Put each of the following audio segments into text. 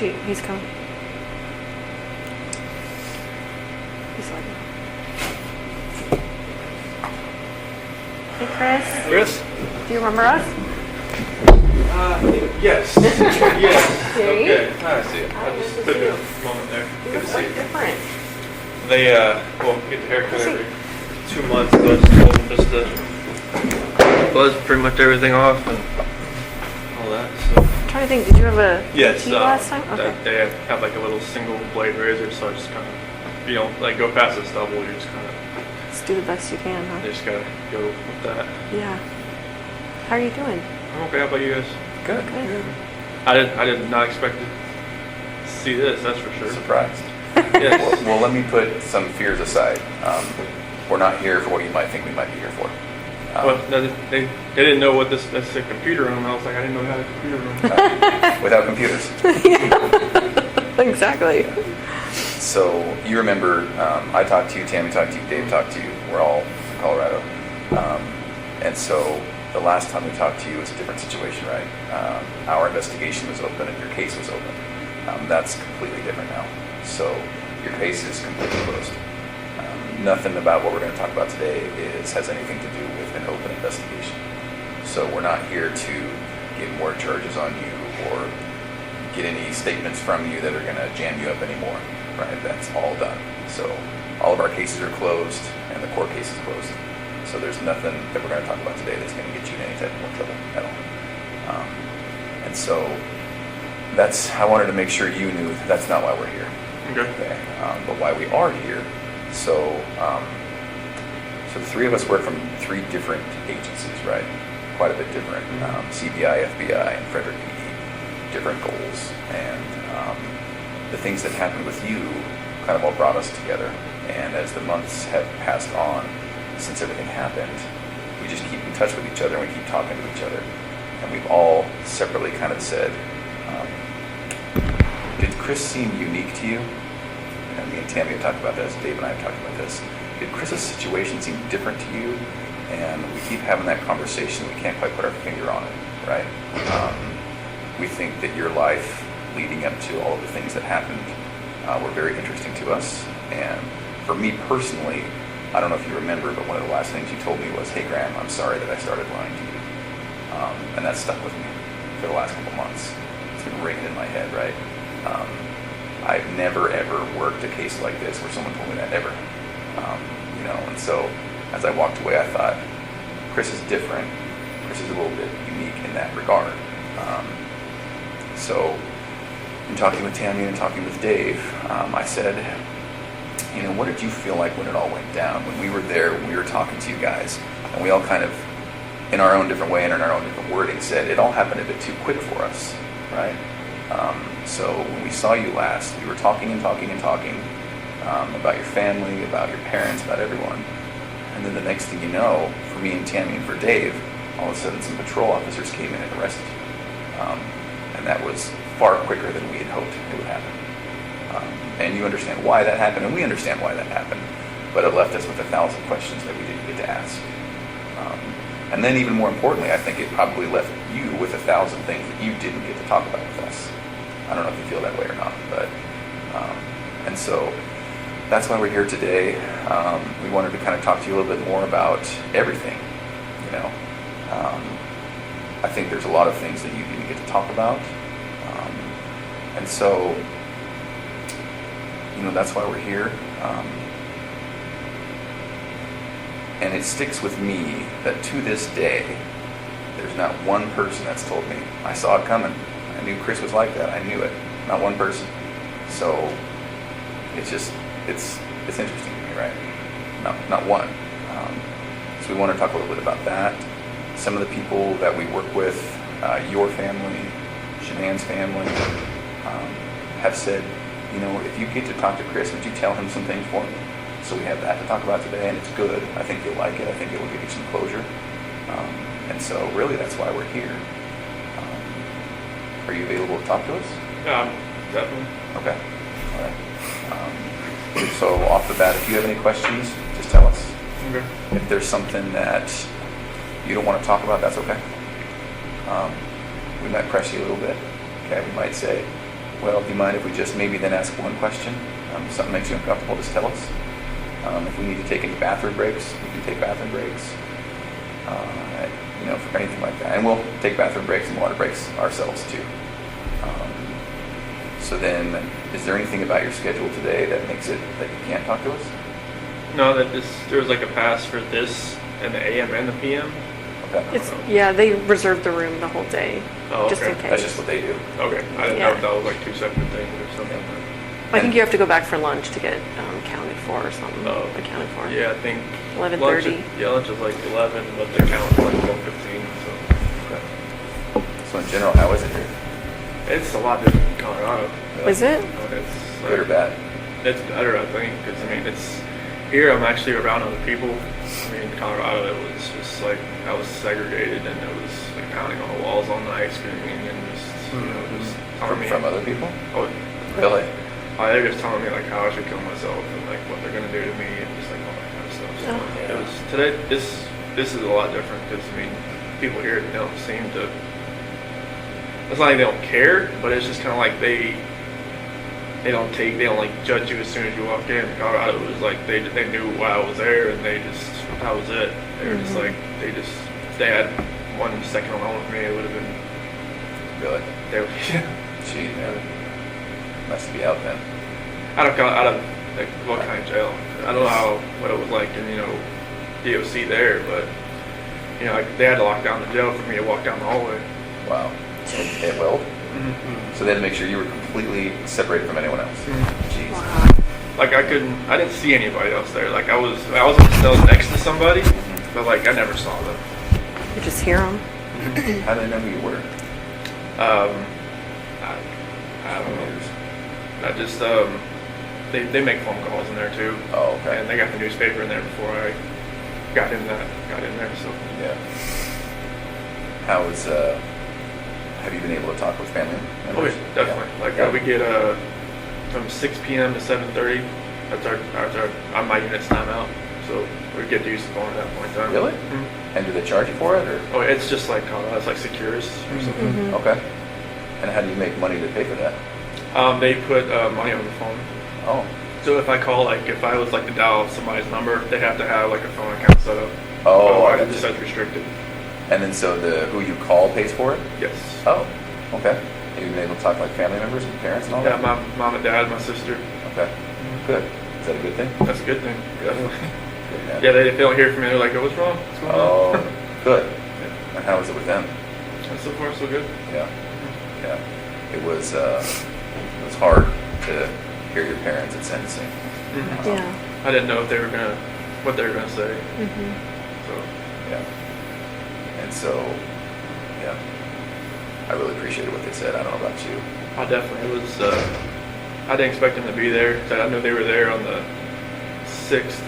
He's coming. He's like, hey, Chris. Chris? Do you remember us? Yes. Yes. See? Okay. I see it. I just took a moment there. You Good look to see like you. different. They, get the haircut every 2 months, so I just told them just to buzz pretty much everything off and all that, so. I'm trying to think, did you have a Yes, PT last time? Okay. they have like a little single blade razor, so I just kind of, you don't like go past the stubble, you just kind of, Just do the best you can, huh? you just gotta go with that. Yeah. How are you doing? I'm okay, how about you guys? Good. Good. I did not expect to see this, that's for sure. Surprised. Yes. Well, let me put some fears aside. We're not here for what you might think we might be here for. Well, they didn't know what that's a computer room. I was like, I didn't know we had a computer room. Without computers. Exactly. So you remember, I talked to you, Tammy talked to you, Dave talked to you. We're all from Colorado. And so the last time we talked to you was a different situation, right? Our investigation was open and your case was open. That's completely different now. So your case is completely closed. Nothing about what we're going to talk about today has anything to do with an open investigation. So we're not here to get more charges on you or get any statements from you that are going to jam you up anymore, right? That's all done. So all of our cases are closed and the court case is closed. So there's nothing that we're going to talk about today that's going to get you in any type of more trouble at all. And so I wanted to make sure you knew that's not why we're here. Okay. But why we are here. So the three of us work from three different agencies, right? Quite a bit different. CBI, FBI, and Frederick PD. Different goals. And the things that happened with you kind of all brought us together. And as the months have passed on since everything happened, we just keep in touch with each other and we keep talking to each other. And we've all separately kind of said, did Chris seem unique to you? And me and Tammy have talked about this, Dave and I have talked about this. Did Chris's situation seem different to you? And we keep having that conversation. We can't quite put our finger on it, right? We think that your life leading up to all of the things that happened were very interesting to us. And for me personally, I don't know if you remember, but one of the last things you told me was, hey, Graham, I'm sorry that I started lying to you. And that stuck with me for the last couple months. It's been ringing in my head, right? I've never ever worked a case like this where someone told me that ever, and so as I walked away, I thought, Chris is different. Chris is a little bit unique in that regard. So in talking with Tammy and talking with Dave, I said, what did you feel like when it all went down? When we were there, when we were talking to you guys, and we all kind of, in our own different way and in our own different wording, said it all happened a bit too quick for us, right? So when we saw you last, we were talking about your family, about your parents, about everyone. And then the next thing you know, for me and Tammy and for Dave, all of a sudden some patrol officers came in and arrested you. And that was far quicker than we had hoped it would happen. And you understand why that happened, and we understand why that happened. But it left us with 1,000 questions that we didn't get to ask. And then even more importantly, I think it probably left you with 1,000 things that you didn't get to talk about with us. I don't know if you feel that way or not, but and so that's why we're here today. We wanted to kind of talk to you a little bit more about everything. I think there's a lot of things that you didn't get to talk about, and so that's why we're here. And it sticks with me that to this day, there's not one person that's told me, I saw it coming. I knew Chris was like that. I knew it. Not one person. So it's interesting to me, right? Not one. So we want to talk a little bit about that. Some of the people that we work with, your family, Shanann's family, have said, if you get to talk to Chris, would you tell him some things for me? So we have that to talk about today, and it's good. I think you'll like it. I think it will give you some closure. And so really that's why we're here. Are you available to talk to us? Yeah, definitely. Okay. All right. So off the bat, if you have any questions, just tell us. Okay. If there's something that you don't want to talk about, that's okay. We might press you a little bit. Okay, we might say, Well, do you mind if we just maybe then ask one question? If something makes you uncomfortable, just tell us. If we need to take any bathroom breaks, we can take bathroom breaks. For anything like that. And we'll take bathroom breaks and water breaks ourselves too. So then, is there anything about your schedule today that makes it that you can't talk to us? No, there was like a pass for this and the AM and the PM. Okay. Yeah, they reserved the room the whole day, Oh, just okay. in case. That's just what they do. Okay, I didn't know if that was like two separate things or something. I think you have to go back for lunch to get counted for or something. Oh. Accounted for. Yeah, I think 11:30. Lunch is like 11, but they count for like 12:15. Okay. So in general, how is it here? So it's a lot different in Colorado. Is it? It's Good or bad? It's better, I think, because it's here. I'm actually around other people. In Colorado, it was just like I was segregated, and it was like pounding on the walls all night, screaming, and just telling me From other people? Oh, Really? they're just telling me like how I should kill myself and like what they're gonna do to me and just like all that kind of stuff. So Oh. it was today. This is a lot different because people here don't seem to. It's not like they don't care, but it's just kind of like they don't like judge you as soon as you walk in. Colorado was like they knew why I was there and that was it. They were just like if they had 1 second alone with me, it would have been Really? they would Gee, man. Must be out then. out of like what kind of jail. I don't know what it was like in DOC there, but like, they had to lock down the jail for me to walk down the hallway. Wow. It will? So they had to make sure you were completely separated from anyone else. Jeez. Wow. Like I didn't see anybody else there. Like I was in the cell next to somebody, but like I never saw them. You just hear them. How do they know who you were? I don't know. I just they make phone calls in there too. Oh, okay. And they got the newspaper in there before I got in there. So Yeah. How is have you been able to talk with family oh, members? yeah, definitely. Yeah. Like Yeah. we get from 6 p.m. to 7:30. That's our my unit's timeout. So we get to use the phone at that point in time. Really? Mm-hmm. And do they charge you for it, or? Oh, it's just like it's like Securus or something. Mhm. Okay. And how do you make money to pay for that? They put money on the phone. Oh. So if I call, like if I was like to dial somebody's number, they have to have like a phone account set up. Oh, Otherwise, I it just gotcha. says restricted. And then so who you call pays for it? Yes. Oh. Okay. Have you been able to talk to like family members and parents and all Yeah, that? my mom and dad, my sister. Okay. Good. Is that a good thing? That's a good thing. Definitely. Good, man. Yeah, if they don't hear from me, they're like, "Oh, what's wrong? What's going Oh, on?" good. Yeah. And how was it with them? And so far, so good. Yeah. Yeah. It was hard to hear your parents at sentencing. Mhm. Yeah. I didn't know what they were gonna say. Mhm. So Yeah. And so, yeah. I really appreciated what they said. I don't know about you. I definitely it was. I didn't expect them to be there. I knew they were there on the 6th,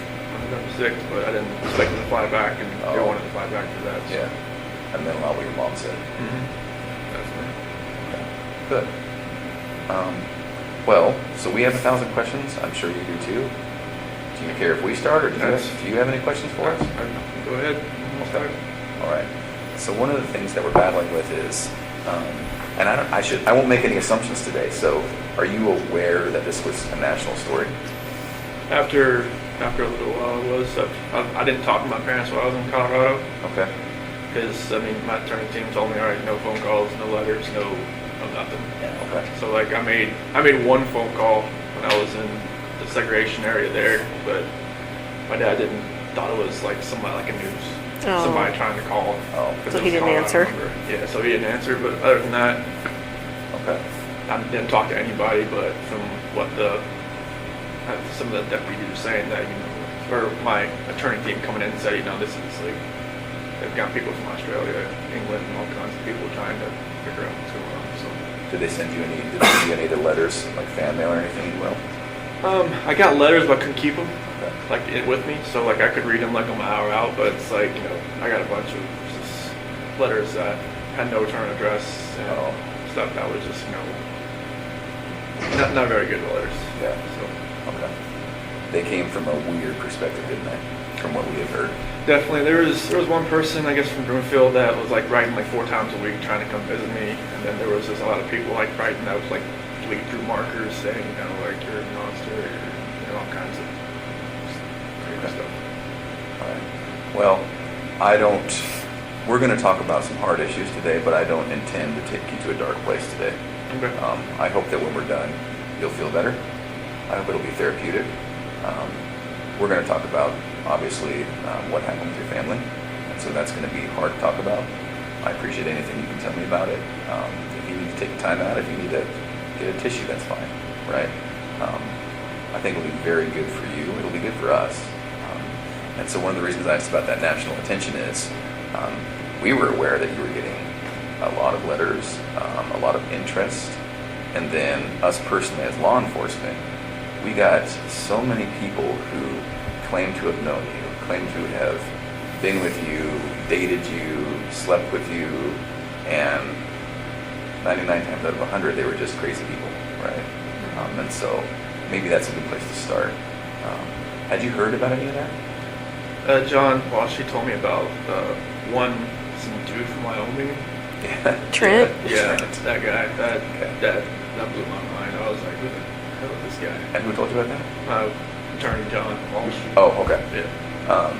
November 6th, but I didn't expect them to fly back, and they Oh. wanted to fly back for that. So. Yeah. And then a lot what your mom said. Mhm. Definitely. Okay. Good. Well, so we have 1,000 questions. I'm sure you do too. Do you care if we start, or do you have any questions for us? Go ahead. We'll start. All right. So one of the things that we're battling with is, and I won't make any assumptions today. So, are you aware that this was a national story? After a little while, it was. I didn't talk to my parents while I was in Colorado Okay. because my attorney team told me, all right, no phone calls, no letters, no nothing. Okay. So like I made one phone call when I was in the segregation area there, but my dad thought it was like somebody like a news. Oh. Somebody trying to call. Oh. But So it he was didn't Colorado answer? number. Yeah, so he didn't answer. But other than that, Okay. I didn't talk to anybody. But from what some of the deputies were saying, that or my attorney team coming in and said, this is like they've got people from Australia, England, and all kinds of people trying to figure out what's going on. So. Did they send you any of the letters, like fan mail or anything? Well. I got letters, but I couldn't keep them Okay. with me, so like I could read them like on my hour out. But it's like I got a bunch of just letters that had no return address and Oh. stuff that was just not very good letters. Yeah. So Okay. They came from a weird perspective, didn't they? From what we have heard. definitely there was one person I guess from Broomfield that was like writing like 4 times a week trying to come visit me, and then there was just a lot of people like writing that was like bleed through markers saying, like you're a monster, or all kinds of crazy stuff. All right. Well, we're going to talk about some hard issues today, but I don't intend to take you to a dark place today. Okay. I hope that when we're done, you'll feel better. I hope it'll be therapeutic. We're going to talk about, obviously, what happened with your family. And so that's going to be hard to talk about. I appreciate anything you can tell me about it. If you need to take time out, if you need to get a tissue, that's fine, right? I think it'll be very good for you. It'll be good for us. And so one of the reasons I asked about that national attention is we were aware that you were getting a lot of letters, a lot of interest, and then us personally as law enforcement, we got so many people who claim to have known you, claim to have been with you, dated you, slept with you, and 99 times out of 100 they were just crazy people, right? And so maybe that's a good place to start. Had you heard about any of that? John, well, she told me about some dude from Wyoming. Yeah. Trent? Yeah, Trent. that guy. Okay. That blew my mind. I was like, who the hell is this guy? And who told you about that? Attorney John Walsh. Oh, okay. Yeah.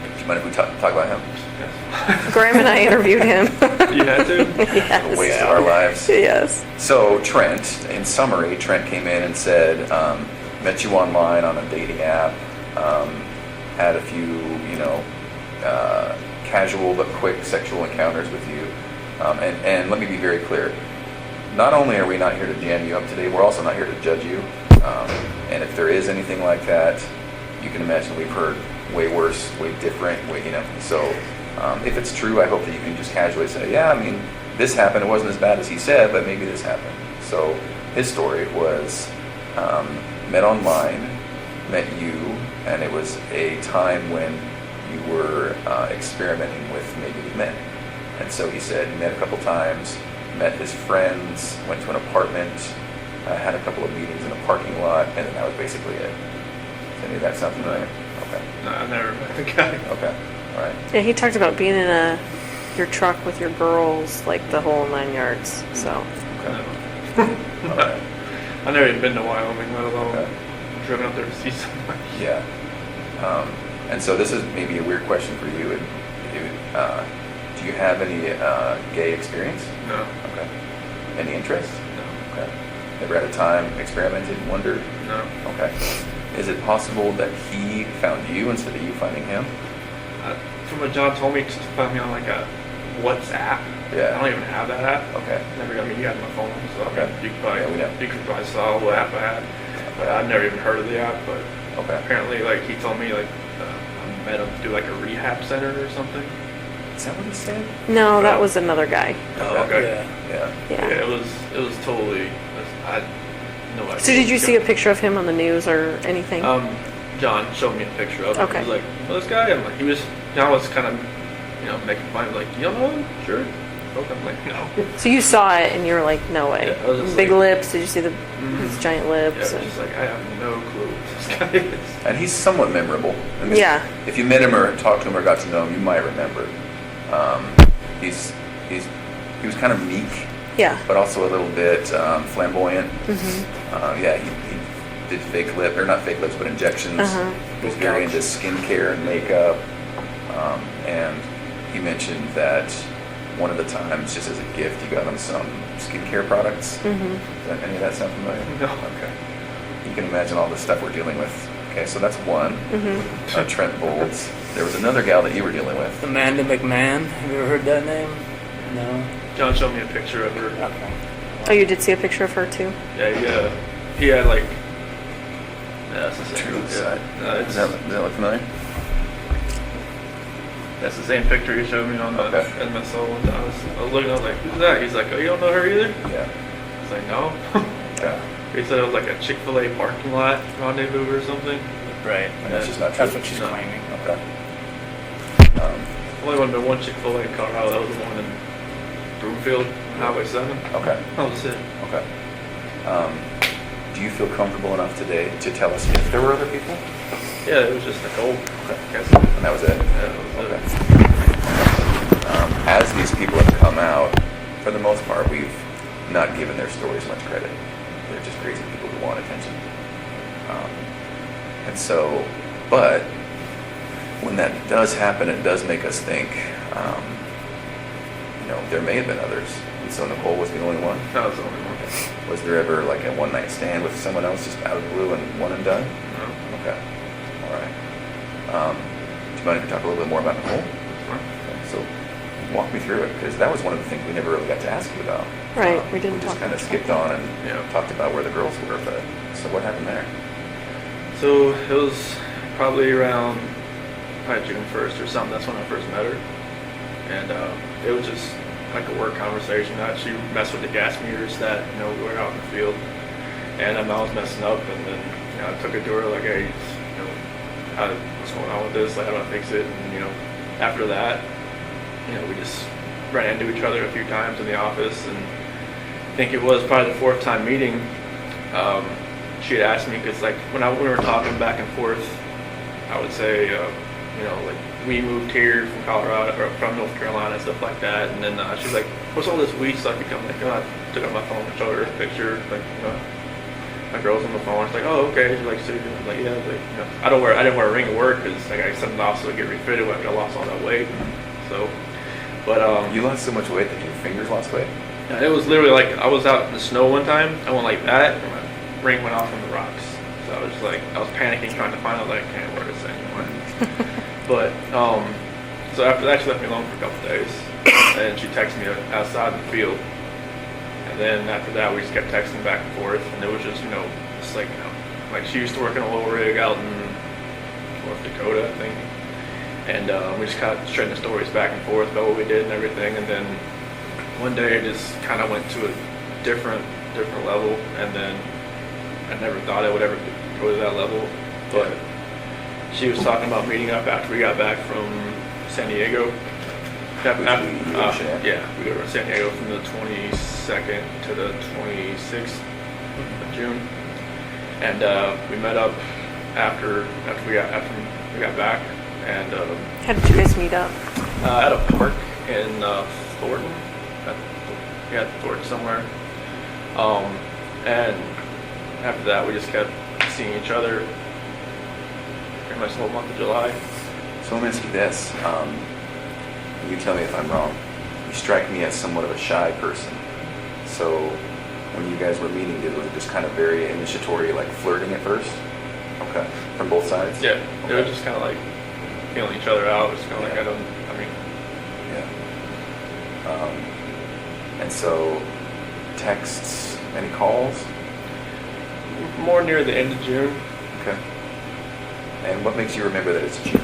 Do you mind if we talk about him? Yes. Graham and I interviewed him. You had to? A waste of our lives. Yes. So Trent, in summary, Trent came in and said, met you online on a dating app, had a few, casual but quick sexual encounters with you. And let me be very clear. Not only are we not here to jam you up today, we're also not here to judge you. And if there is anything like that, you can imagine we've heard way worse, way different, So if it's true, I hope that you can just casually say, yeah, I mean, this happened. It wasn't as bad as he said, but maybe this happened. So his story was met online, met you, and it was a time when you were experimenting with maybe men. And so he said he met a couple times, met his friends, went to an apartment, had a couple of meetings in a parking lot, and then that was basically it. Does any of that sound familiar? Okay. No, I never met the guy. Okay. All right. Yeah, he talked about being in your truck with your girls, like the whole 9 yards. So. Okay. All right. I've never even been to Wyoming, let alone Okay. driven up there to see someone. Yeah. And so this is maybe a weird question for you. Do you have any gay experience? No. Okay. Any interest? No. Okay. Never had a time experimented, wondered? No. Okay. Is it possible that he found you instead of you finding him? From what John told me, to find me on like a WhatsApp. Yeah. I don't even have that app. Okay. Never. I mean, you had my phone, so Okay. you could Yeah, we know. probably saw what app I had. But I've never even heard of the app. But Okay. apparently, like he told me, like I met him through like a rehab center or something. Is that what he said? No, that was another guy. Oh, okay. Yeah. Yeah. Yeah, it was totally. I had no idea. So did you see a picture of him on the news or anything? John showed me a picture of him. Okay. He was like, "Oh, this guy." I'm like, John was kind of, making fun of like, "You don't know him? Sure." Okay. I'm like, no. So you saw it and you were like, no way. Yeah, I was just Big like- lips. Did you see his giant Yeah, lips? I was just like, I have no clue who this guy is. And he's somewhat memorable. I mean, Yeah. If you met him or talked to him or got to know him, you might remember. He was kind of meek, Yeah. but also a little bit flamboyant. Yeah, he did fake lip, or not fake lips, but injections. He was very into skincare and makeup. And he mentioned that one of the times, just as a gift, you got him some skincare products. Does any of that sound familiar? No. Okay. You can imagine all the stuff we're dealing with. Okay, so that's one. Trent Bolds. There was another gal that you were dealing with. Amanda McMahon. Have you ever heard that name? No. John showed me a picture of her. Okay. Oh, you did see a picture of her too? Yeah, he had like. Yeah, that's the same. Turn to the side. It's, Does that look familiar? that's the same picture he showed me on the Okay. MSO one time. I was looking, I was like, who's that? He's like, oh, you don't know her either? Yeah. I was like, no. Yeah. He said it was like a Chick-fil-A parking lot rendezvous or something. Right. And that's just not true. That's what she's No. claiming. Okay. Only one, but one Chick-fil-A in Colorado. That was the one in Broomfield, Highway 7. Okay. That was it. Okay. Do you feel comfortable enough today to tell us if there were other people? Yeah, it was just Nicole. Okay. Guess. And that was it? Yeah, that was Okay. it. As these people have come out, for the most part, we've not given their stories much credit. They're just crazy people who want attention. And so, but when that does happen, it does make us think, there may have been others. And so Nicole was the only one. That was the only one. Was there ever like a one-night stand with someone else just out of the blue and one and done? No. Okay. All right. Do you mind if we talk a little bit more about Nicole? Sure. Okay, so walk me through it, because that was one of the things we never really got to ask you about. Right, we didn't just talk kind of much skipped about on and Yeah. talked about where the girls were, but so what happened there? So it was probably around June 1st or something. That's when I first met her. And it was just like a work conversation. She messed with the gas meters that, we were out in the field. And I was messing up, and then, I took it to her like, hey, what's going on with this? Like, how do I fix it? And, after that, we just ran into each other a few times in the office, and I think it was probably the fourth time meeting. She had asked me, because like when we were talking back and forth, I would say, like we moved here from Colorado or from North Carolina and stuff like that, and then she's like, "What's all this weed stuff you come?" Like, I took out my phone and showed her a picture, like my girl's on the phone. She's like, "Oh, okay." She's like, "So you're doing?" I'm like, "Yeah." Like, I didn't wear a ring at work because like I sent it off so to get refitted when I lost all that weight. So, but You lost so much weight that your fingers lost weight? it was literally like I was out in the snow one time. I went like that, and my ring went off on the rocks. So I was like, I was panicking trying to find out like I can't wear this anymore. But so after that, she left me alone for a couple days, and she texted me outside in the field. And then after that, we just kept texting back and forth, and it was just just like like she used to work in a little rig out in North Dakota, I think. And we just kind of trading the stories back and forth about what we did and everything. And then one day, it just kind of went to a different level, and then I never thought I would ever go to that level, but. She was talking about meeting up after we got back from San Diego. Yeah, We were in San Diego from the 22nd to the 26th of June, and we met up after we got back, and How did you guys meet up? at a park in Thornton. Thornton somewhere. And after that, we just kept seeing each other. Pretty much the whole month of July. So let me ask you this. You tell me if I'm wrong. You strike me as somewhat of a shy person. So when you guys were meeting, was it just kind of very initiatory, like flirting at first? Okay. From both sides? Yeah. Okay. It was just kind of like feeling each other out. It was kind of like, Yeah. And so texts, any calls? more near the end of June, Okay. And what makes you remember that it's June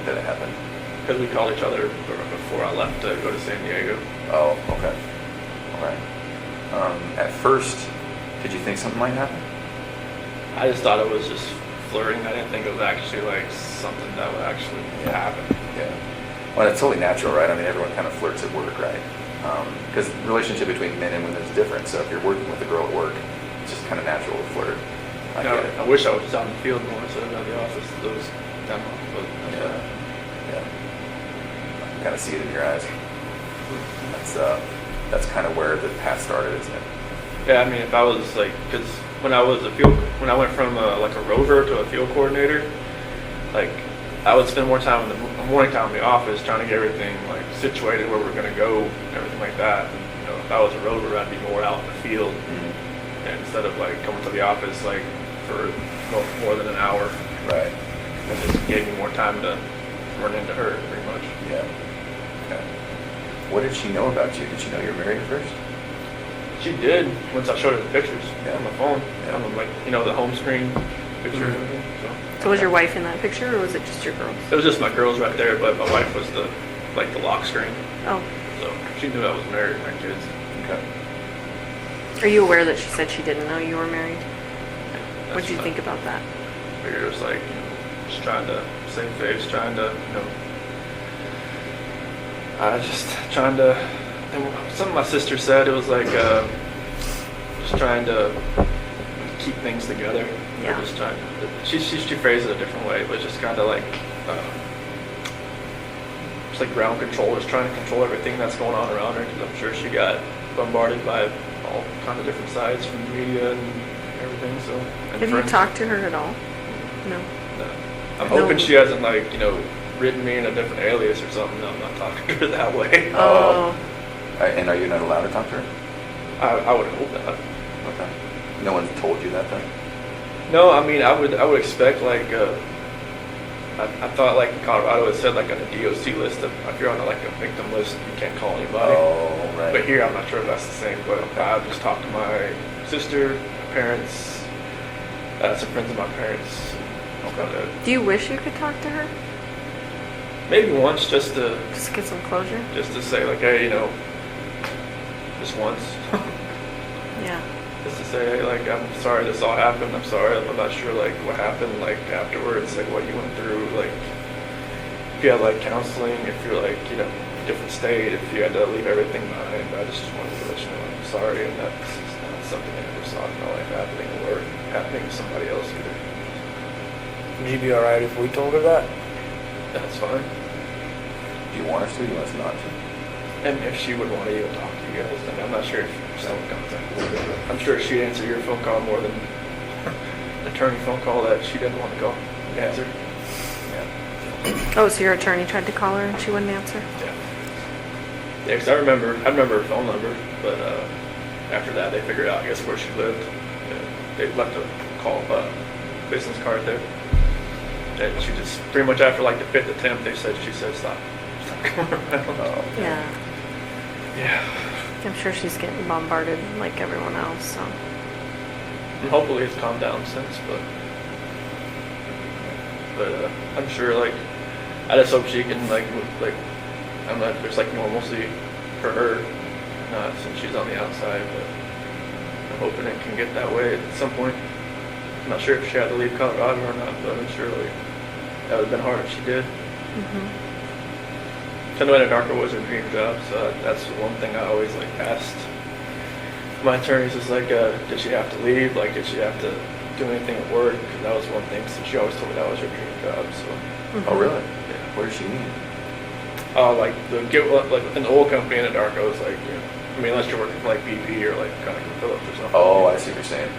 that it happened? because we called each other before I left to go to San Diego. Oh, okay. All right. At first, did you think something might happen? I just thought it was just flirting. I didn't think it was actually like something that would actually happen. Yeah. Well, it's totally natural, right? I mean, everyone kind of flirts at work, right? Because the relationship between men and women is different. So if you're working with a girl at work, it's just kind of natural to flirt. I get it. I wish I was just out in the field more instead of out of the office. Those demo, but Yeah. I can kind of see it in your eyes. That's kind of where the path started, isn't it? yeah. I mean, if I was like, because when I went from like a rover to a field coordinator, like I would spend more time in the morning time in the office trying to get everything like situated where we're going to go, and everything like that. And, if I was a rover, I'd be more out in the field. And instead of like coming to the office like for more than an hour. Right. It just gave me more time to run into her, pretty much. Yeah. Okay. What did she know about you? Did she know you were married first? She did once I showed her the pictures on the phone. Yeah. On the, like the home screen picture and everything. So was your wife in that picture, or was it just your girls? It was just my girls right there, but my wife was the lock screen. Oh. So she knew I was married and my kids. Okay. Are you aware that she said she didn't know you were married? That's What did you fine. think about that? I figured it was like, just trying to save face, trying to, and something my sister said, it was like, just trying to keep things together. Yeah. Just trying she phrased it a different way, but just kind of like, just like ground control, just trying to control everything that's going on around her, because I'm sure she got bombarded by all kinds of different sides from the media and everything. So. And Have you friends. talked to her at all? No. No. I'm No. hoping she hasn't like written me in a different alias or something. No, I'm not talking to her that way. Oh. And are you not allowed to talk to her? I would hope not. Okay. No one told you that then? No, I mean I would expect like I thought like in Colorado it said like on the DOC list that if you're on like a victim list you can't call anybody. Oh, right. But here I'm not sure if that's the same. But I've just talked to my sister, my parents, some friends of my parents. Okay. Do you wish you could talk to her? Maybe once just to Get some closure? say like hey just once. Yeah. Just to say, hey, like, I'm sorry this all happened. I'm sorry. I'm not sure, like, what happened, like, afterwards, like, what you went through, like, if you had, like, counseling, if you're, like, different state, if you had to leave everything behind. I just wanted to let you know I'm sorry, and that's not something I ever saw in my life happening or happening to somebody else either. Would you be alright if we told her that? That's fine. Do you want us to? Do you want us not to? And if she would want to even talk to you guys, then I'm not sure if someone contacted her, but I'm sure she'd answer your phone call more than the attorney phone call that she didn't want to go answer. Yeah. Oh, so your attorney tried to call her and she wouldn't answer? Yeah. Yeah, because I remember her phone number, but after that they figured out, I guess, where she lived. And they left a business card there. And she just, pretty much after like the 5th attempt, she said, stop coming around. Oh, okay. Yeah. Yeah. I'm sure she's getting bombarded like everyone else, so. And hopefully it's calmed down since, but I'm sure, like, I just hope she can, like, I'm not, there's, like, normalcy for her, not since she's on the outside, but I'm hoping it can get that way at some point. I'm not sure if she had to leave Colorado or not, but I'm sure, like, that would have been hard if she did. Mm-hmm. Knowing a darker was her dream job, so that's one thing I always, like, asked my attorneys is, like, did she have to leave? Like, did she have to do anything at work? Because that was one thing, since she always told me that was her dream job, so. Mm-hmm. Oh, really? Yeah. What does she need? Like an oil company in the dark, I was like, I mean, unless you're working for like BP or like ConocoPhillips or something. Oh, I see what you're saying.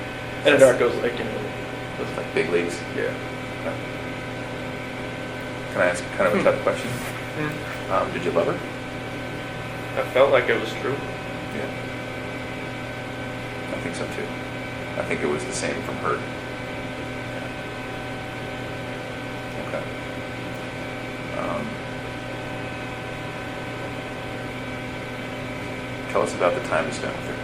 And the dark was like, Those like big leagues. yeah. Can I ask kind of a tough question? Did you love her? I felt like it was true. Yeah. I think so too. I think it was the same from her. Yeah. Okay. Tell us about the time you spent with her.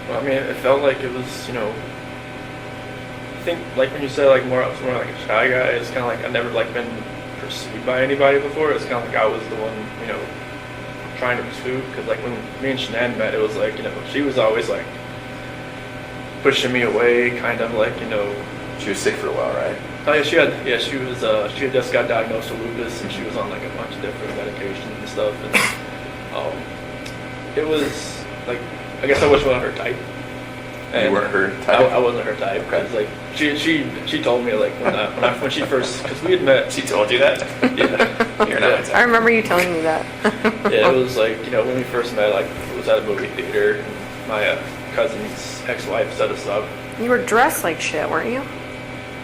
Well, I mean, it felt like it was, I think like when you said like I was more like a shy guy, it's kind of like I've never like been pursued by anybody before. It's kind of like I was the one, trying to pursue. Because like when me and Shanann met, it was like, she was always like pushing me away, kind of like, She was sick for a while, right? Oh yeah, she had just got diagnosed with lupus, and she was on like a bunch of different medications and stuff, and it was like, I guess I wasn't her type. And You weren't her type? I wasn't her type. Okay. Cause like she told me like when she first, because we had met. She told you that? Yeah. You're not. Yeah. I remember you telling me that. Yeah, it was like, when we first met, like it was at a movie theater, and my cousin's ex-wife set us up. You were dressed like shit, weren't you?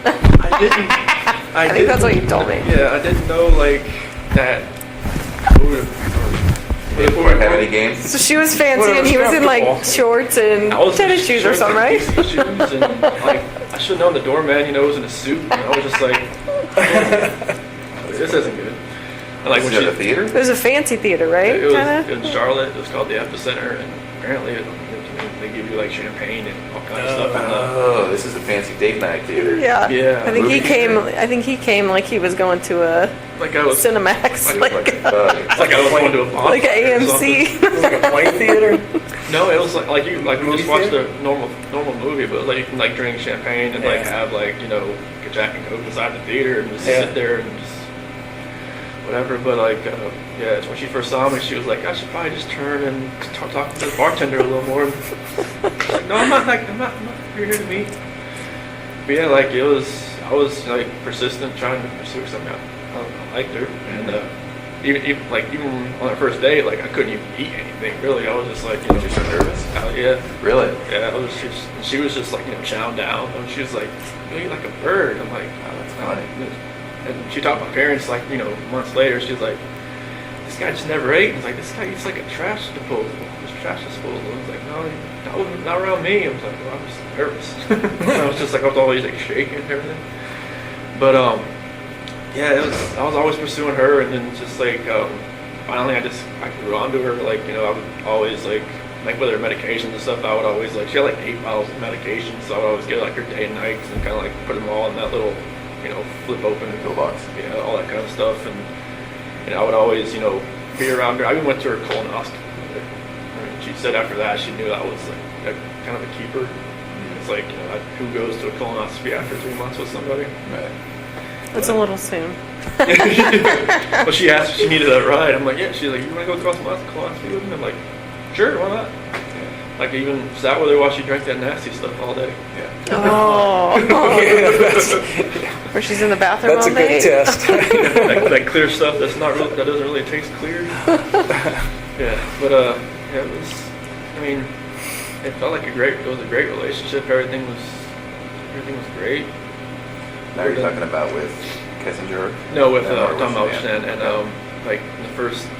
I didn't. I think that's what you told me. Yeah, I didn't know like that. They didn't have any games? So she was fancy and he was in like shorts and tennis shoes or something, right? Shoes and like I should have known the doorman, was in a suit. And I was just like, this isn't good. And like Was when it at the theater? It was a fancy theater, right? it was Kinda? in Charlotte. It was called the Epicenter, and apparently they give you like champagne and all kinds of stuff. In Oh, this is a fancy date night theater. Yeah. Yeah. I think he Movie came. theater. I think he came like he was going to a like I was Cinemax, like like Like a bug. it's like I was going to a bonfire like a or something. AMC. Like a play theater? No, it was like we Movie just watched theater? a normal movie, but like you can like drink champagne and like Yeah. have like a Jack and Coke inside the theater and just Yeah. sit there and just whatever. But like yeah, when she first saw me, she was like, I should probably just turn and talk to the bartender a little more. And I was like, no, I'm not here to meet. But yeah, like I was like persistent trying to pursue something. I liked her, and even on our first date, like I couldn't even eat anything really. I was just like, you know, You're so nervous? yeah, Really? yeah. I was just, she was just like, you know, chowing down, and she was like, you eat like a bird. I'm like, Oh, that's funny. and she talked to my parents like, you know, months later. She was like, this guy just never ate. And it's like, this guy eats like a trash disposal. This trash disposal. I was like, no, not around me. I was like, well, I was nervous. I was just like, I was always like shaking and everything. But yeah, I was always pursuing her, and then just like finally I grew onto her. Like, you know, I would always like with her medications and stuff, I would always like, she had like 8 bottles of medications, so I would always get like her day and nights and kind of like put them all in that little, you know, flip open Pill box. yeah, all that kind of stuff. And I would always, you know, be around her. I even went to her colonoscopy. And she said after that she knew that was like kind of a keeper. It's like, you know, who goes to a colonoscopy after 3 months with somebody? Right. It's a little soon. Well, she asked if she needed a ride. I'm like, yeah. She's like, you want to go to colonoscopy with me? I'm like, sure, why not? Yeah. Like, I even sat with her while she drank that nasty stuff all day. Yeah. Oh. Yeah, that's, Where she's in the bathroom that's a all good day? test. that clear stuff that's not really, that doesn't really taste clear. Yeah, but yeah, it was. I mean, it felt like it was a great relationship. Everything was great. Now you're talking about with Kissinger? No, with Or Tom was- Elshon, yeah. and like in the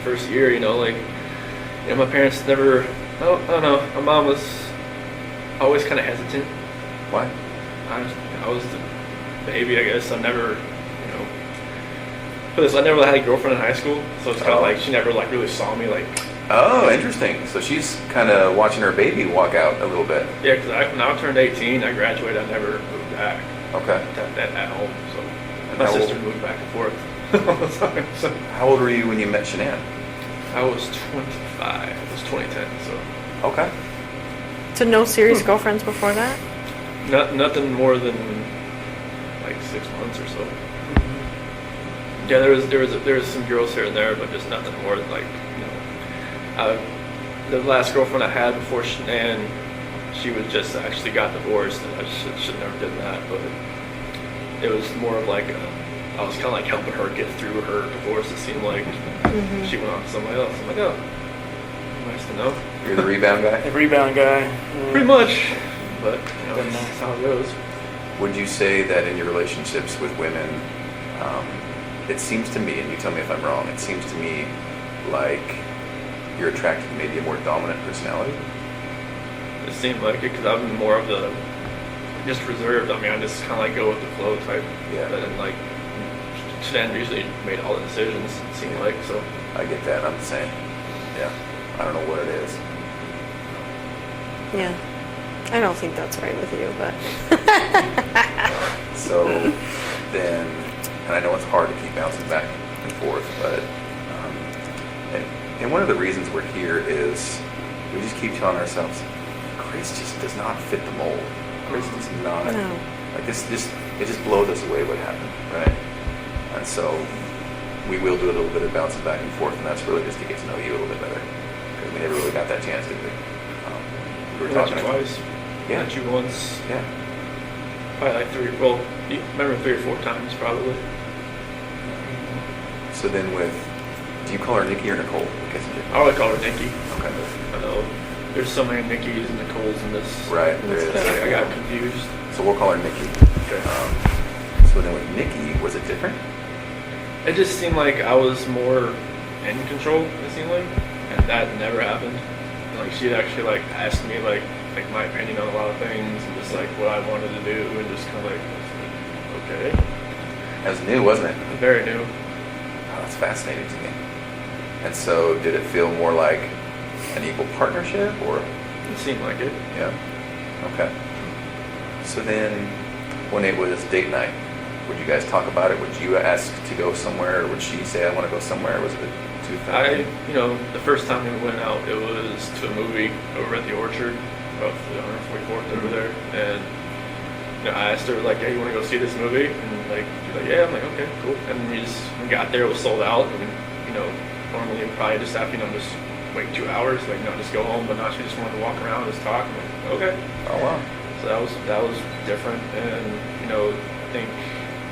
first year, you know, like, you know, my parents never. I don't know. My mom was always kind of hesitant. Why? I was the baby, I guess. I never, you know, I never had a girlfriend in high school, so it's kind of Oh. like she never like really saw me like. Oh, interesting. So she's kind of watching her baby walk out a little bit. Yeah, because when I turned 18, I graduated. I never moved back Okay. at home. So And my how sister old- moved back and forth all the time. So How old were you when you met Shanann? I was 25. It was 2010. So Okay. So no serious girlfriends before that? nothing more than like 6 months or so. Yeah, there was some girls here and there, but just nothing more than like, you know, the last girlfriend I had before Shanann, she was just actually got divorced, and I should never did that, but it was more of like I was kind of like helping her get through her divorce. It seemed like she went on to somebody else. I'm like, oh, nice to know. You're the rebound guy? The rebound guy. Pretty much, but you know, that's how it goes. Would you say that in your relationships with women, it seems to me, and you tell me if I'm wrong, it seems to me like you're attracted to maybe a more dominant personality? It seemed like it because I'm more of the just reserved. I mean, I just kind of like go with the flow type. Yeah. And like Stan usually made all the decisions. It seemed like so. I get that. I'm the same. Yeah. I don't know what it is. Yeah. I don't think that's right with you, but. So then, and I know it's hard to keep bouncing back and forth, but and one of the reasons we're here is we just keep telling ourselves, Grace just does not fit the mold. Grace does not. No. Like this, it just blows us away what happened, right? And so we will do a little bit of bouncing back and forth, and that's really just to get to know you a little bit better, because we never really got that chance, did we? We were Met you talking twice. Yeah. Met you once. Yeah. Probably like 3. Well, you remember 3 or 4 times probably. So then do you call her Nikki or Nicole? I would call her Nikki. Okay. I know there's so many Nikki's and Nicoles in this. Right, there is. I got confused. So we'll call her Nikki. Okay. So then with Nikki, was it different? It just seemed like I was more in control. It seemed like, and that never happened. Like she'd actually like asked me like my opinion on a lot of things and just like what I wanted to do, and just kind of like, okay, That was new, wasn't it? very new. Oh, that's fascinating to me. And so did it feel more like an equal partnership, or? It seemed like it. Yeah. Okay. So then when it was date night, would you guys talk about it? Would you ask to go somewhere, or would she say, I want to go somewhere? Was it a two-thing? You know, the first time we went out, it was to a movie over at the Orchard, off the 144th over there, and you know, I asked her like, "Hey, you want to go see this movie?" And like, she's like, "Yeah." I'm like, "Okay, cool." And we got there, it was sold out. And you know, normally you probably just have just wait 2 hours, like just go home. But now she just wanted to walk around, and just talk. I'm like, okay. Oh, wow. So that was different, and you know, I think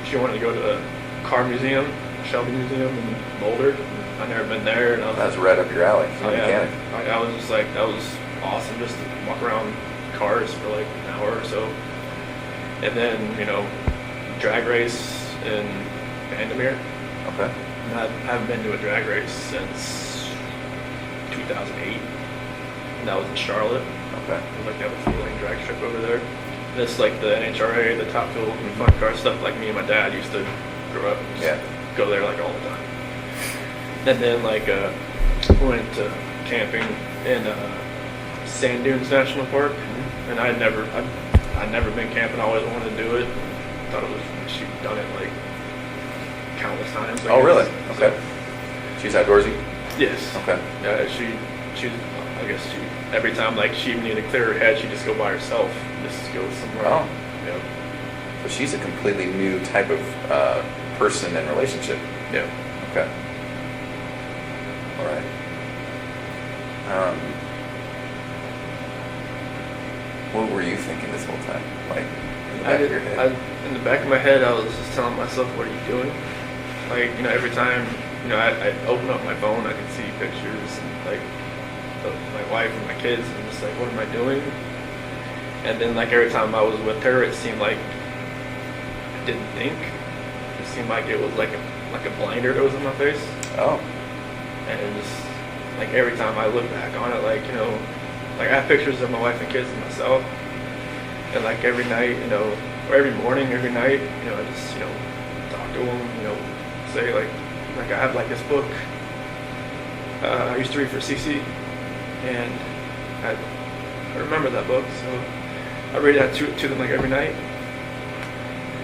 she wanted to go to the car museum, Shelby Museum in Boulder. I never been there, and I was That was right up your alley. oh, You're a yeah. mechanic. I was just like, that was awesome just to walk around cars for like an hour or so. And then, drag race in Vandermeer. Okay. And I haven't been to a drag race since 2008. And that was in Charlotte. Okay. Like they have a 4-lane drag strip over there. And it's like the NHRA, the Top Fuel, and fun car stuff like me and my dad used to grow up and Yeah. just go there like all the time. And then like we went to camping in Sand Dunes National Park, and I'd never been camping. I always wanted to do it. Thought it was she'd done it like countless times. I Oh, guess. really? So, Okay. She's outdoorsy? yes. Okay. Yeah, she's I guess every time like she needed to clear her head, she'd just go by herself, just go somewhere. Oh. Yeah. So she's a completely new type of person and relationship. Yeah. Okay. All right. What were you thinking this whole time? Like, in the back of your head? In the back of my head, I was just telling myself, "What are you doing?" Like, every time, I open up my phone, I can see pictures and like of my wife and my kids, and I'm just like, "What am I doing?" And then, like every time I was with her, it seemed like I didn't think. It seemed like it was like a blinder that was in my face, Oh. and it just like every time I look back on it, like like I have pictures of my wife and kids and myself, and like every night, or every morning, every night, I just talk to them, say like I have like this book I used to read for CC, and I remember that book, so I read that to them like every night,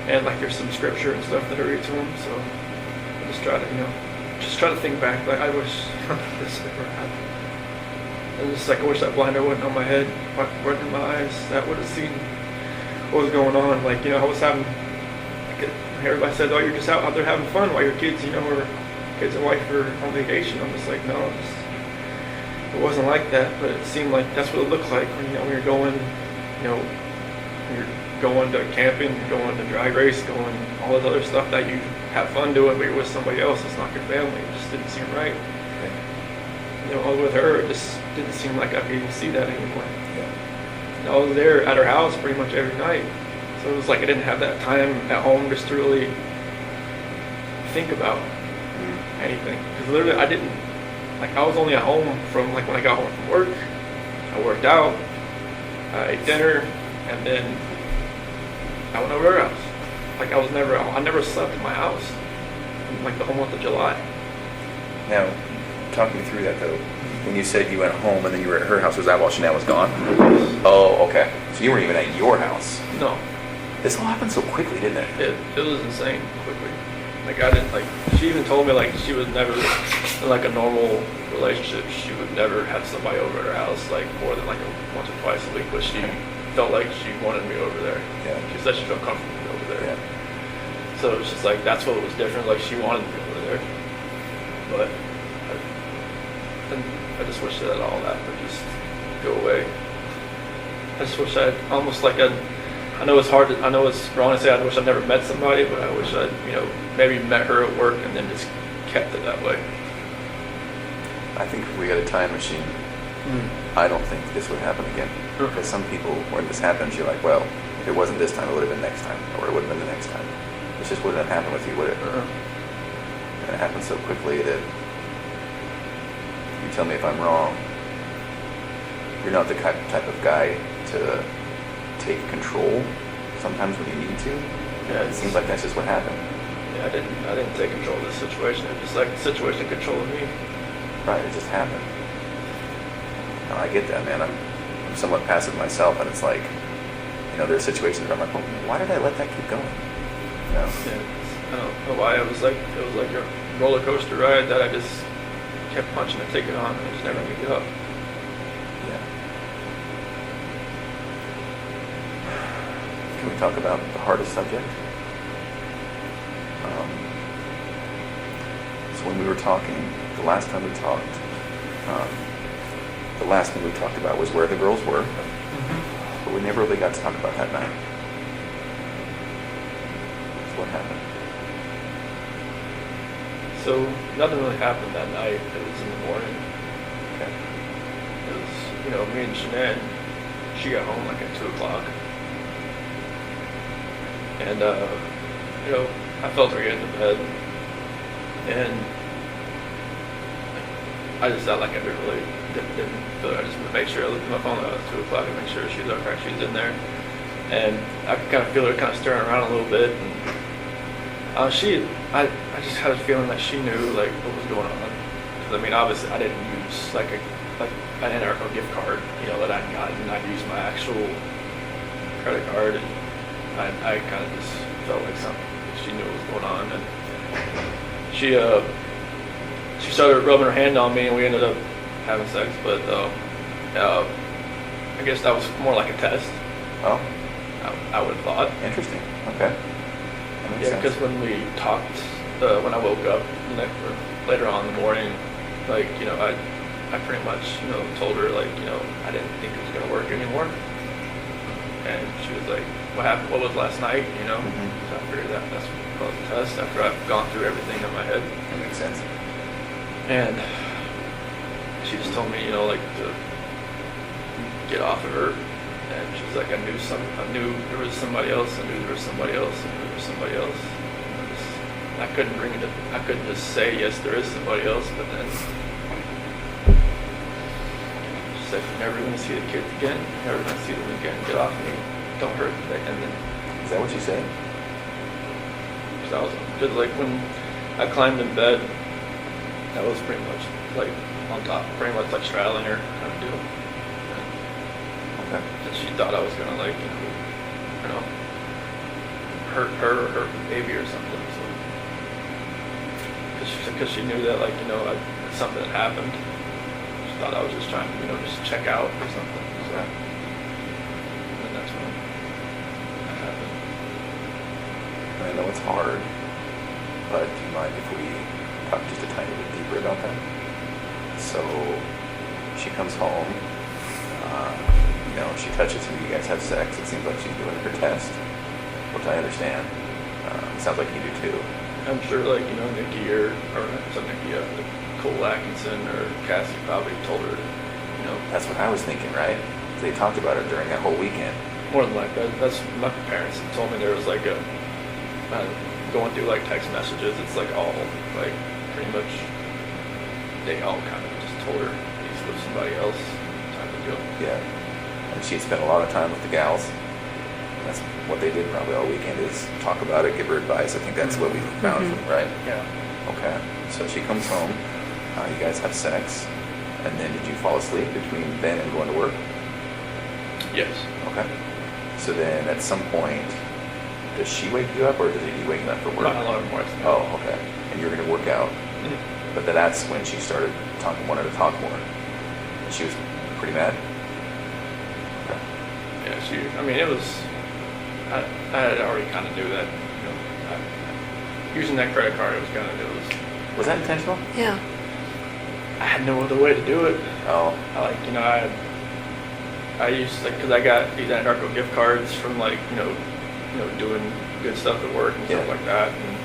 and like there's some scripture and stuff that I read to them, so I just try to think back, like I wish this never happened. And just like I wish that blinder wasn't on my head, wasn't in my eyes. That would have seen what was going on. Like I was having, like, everybody said, "Oh, you're just out there having fun while your kids, or kids and wife are on vacation." I'm just like, no, it wasn't like that. But it seemed like that's what it looked like when when you're going, when you're going to camping, you're going to drag race, going all this other stuff that you have fun doing, but you're with somebody else. It's not your family. It just didn't seem right. With her, it just didn't seem like I could even see that anymore. Yeah. And I was there at her house pretty much every night. So it was like I didn't have that time at home just to really think about anything. Because literally I didn't, like I was only at home from like when I got home from work, I worked out, I ate dinner, and then I went over to her house. Like I never slept in my house in like the whole month of July. Now, talk me through that though. When you said you went home and then you were at her house, was that while Chanel was gone? Oh, okay. So you weren't even at your house. No. This all happened so quickly, didn't it? It was insane quickly. Like I didn't she even told me like she would never, in like a normal relationship, she would never have somebody over at her house like more than like once or twice a week, but she felt like she wanted me over there. Yeah. She said she felt comfortable with me over there. Yeah. So it's just like that's what was different. Like she wanted me over there, but I just wish that all that would just go away. I just wish I'd almost like I know it's hard. I know it's wrong to say I wish I'd never met somebody, but I wish I'd maybe met her at work and then just kept it that way. I think if we had a time machine, I don't think this would happen again. Because some people, when this happens, you're like, well, if it wasn't this time, it would have been next time, or it would have been the next time. It just wouldn't have happened with you, would it? And it happened so quickly that, you tell me if I'm wrong, you're not the type of guy to take control sometimes when you need to. Yeah, It seems like that's just what happened. Yeah, I didn't take control of this situation. It was like the situation controlled me. Right, it just happened. No, I get that, man. I'm somewhat passive myself, and it's like, there's situations where I'm like, well, why did I let that keep going? Yeah, I don't know why. It was like a roller coaster ride that I just kept punching and taking on, and it just never let me get up. Yeah. Can we talk about the hardest subject? So when we were talking, the last time we talked, the last thing we talked about was where the girls were, but we never really got to talk about that night. So what happened? So nothing really happened that night. It was in the morning. Okay. It was, me and Shanann, she got home like at 2 o'clock. And, I felt her get into bed. And I just felt like I didn't feel it. I just made sure I looked at my phone at 2 o'clock and make sure she's okay, she's in there. And I could kind of feel her kind of stirring around a little bit. And I just had a feeling that she knew like what was going on. Because I mean, obviously, I didn't use like an NRCO gift card, that I'd gotten. I'd used my actual credit card, and I kind of just felt like something. She knew what was going on, and she started rubbing her hand on me, and we ended up having sex. But I guess that was more like a test. Oh, I would have thought. interesting. Okay. That makes Yeah, because sense. when we talked, when I woke up or later on in the morning, like, I pretty much, told her, like, I didn't think it was going to work anymore. And she was like, what happened? What was last night? Mhm. So I figured that's what the test after I've gone through everything in my head. That makes sense. And she just told me, like, to get off of her. And she's like, I knew there was somebody else. I knew there was somebody else. I knew there was somebody else. And I couldn't bring it up. I couldn't just say, yes, there is somebody else. But then she said, you're never going to see the kids again. You're never going to see them again. Get off me. Don't hurt me. And then, Is that what you said? so I was, because like when I climbed in bed, that was pretty much like on top, pretty much like straddling her kind of deal. Okay. And she thought I was gonna like, hurt her or her baby or something. So, because she knew that like, something had happened. She thought I was just trying to, just check out or something. So, and that's when that happened. I know it's hard, but do you mind if we talk just a tiny bit deeper about that? So she comes home, she touches you, you guys have sex. It seems like she's doing her test, which I understand. Sounds like you do too. I'm sure like, Nikki or not Nikki, Cole Atkinson or Cassie probably told her, That's what I was thinking, right? They talked about it during that whole weekend. more than like that. That's my parents told me there was like going through like text messages. It's like all like pretty much they all kind of just told her he's with somebody else type of deal. Yeah. And she had spent a lot of time with the gals. That's what they did probably all weekend is talk about it, give her advice. I think that's what we found from, right? Yeah. Okay. So she comes home, you guys have sex, and then did you fall asleep between then and going to work? Yes. Okay. So then at some point, does she wake you up or does he wake you up for work? Not a lot more. Oh, okay. And you're going to work out. Mhm. But then that's when she started wanted to talk more. And she was pretty mad? Okay. Yeah, it was, I had already kind of knew that, using that credit card, it was kind of, Was that intentional? Yeah. I had no other way to do it. Oh, I used, like, because I got these Anarco gift cards from, like, doing good stuff at work and stuff Yeah. like that, and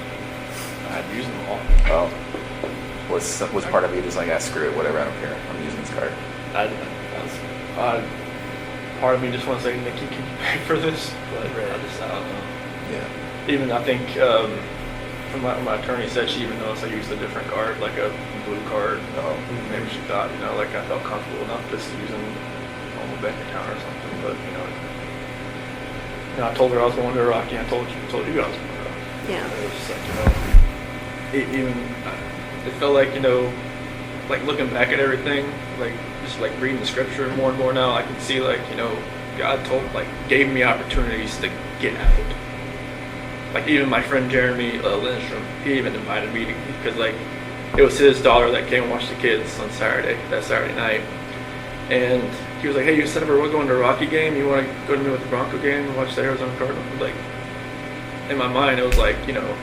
I had used them all. oh. Was part of you just like, screw it, whatever, I don't care. I'm using this card. Part of me just wants to say, Nikki, can you pay for this? But I don't know. Yeah. Even, I think, from what my attorney said, she even noticed I used a different card, like a blue card. Oh. Maybe she thought, like I felt comfortable enough just using a normal bank account or something. But, I told her I was going to Iraqi. I told you I was going to Iraqi. Yeah. It was just like, it felt like, like looking back at everything, like just like reading the scripture more and more now, I can see like, God gave me opportunities to get out. Like even my friend Jeremy Lindstrom, he even invited me because like it was his daughter that came and watched the kids on that Saturday night. And he was like, hey, you said we're going to a Rocky game. You want to go to me with the Bronco game and watch the Arizona Cardinals? Like, in my mind, it was like, go.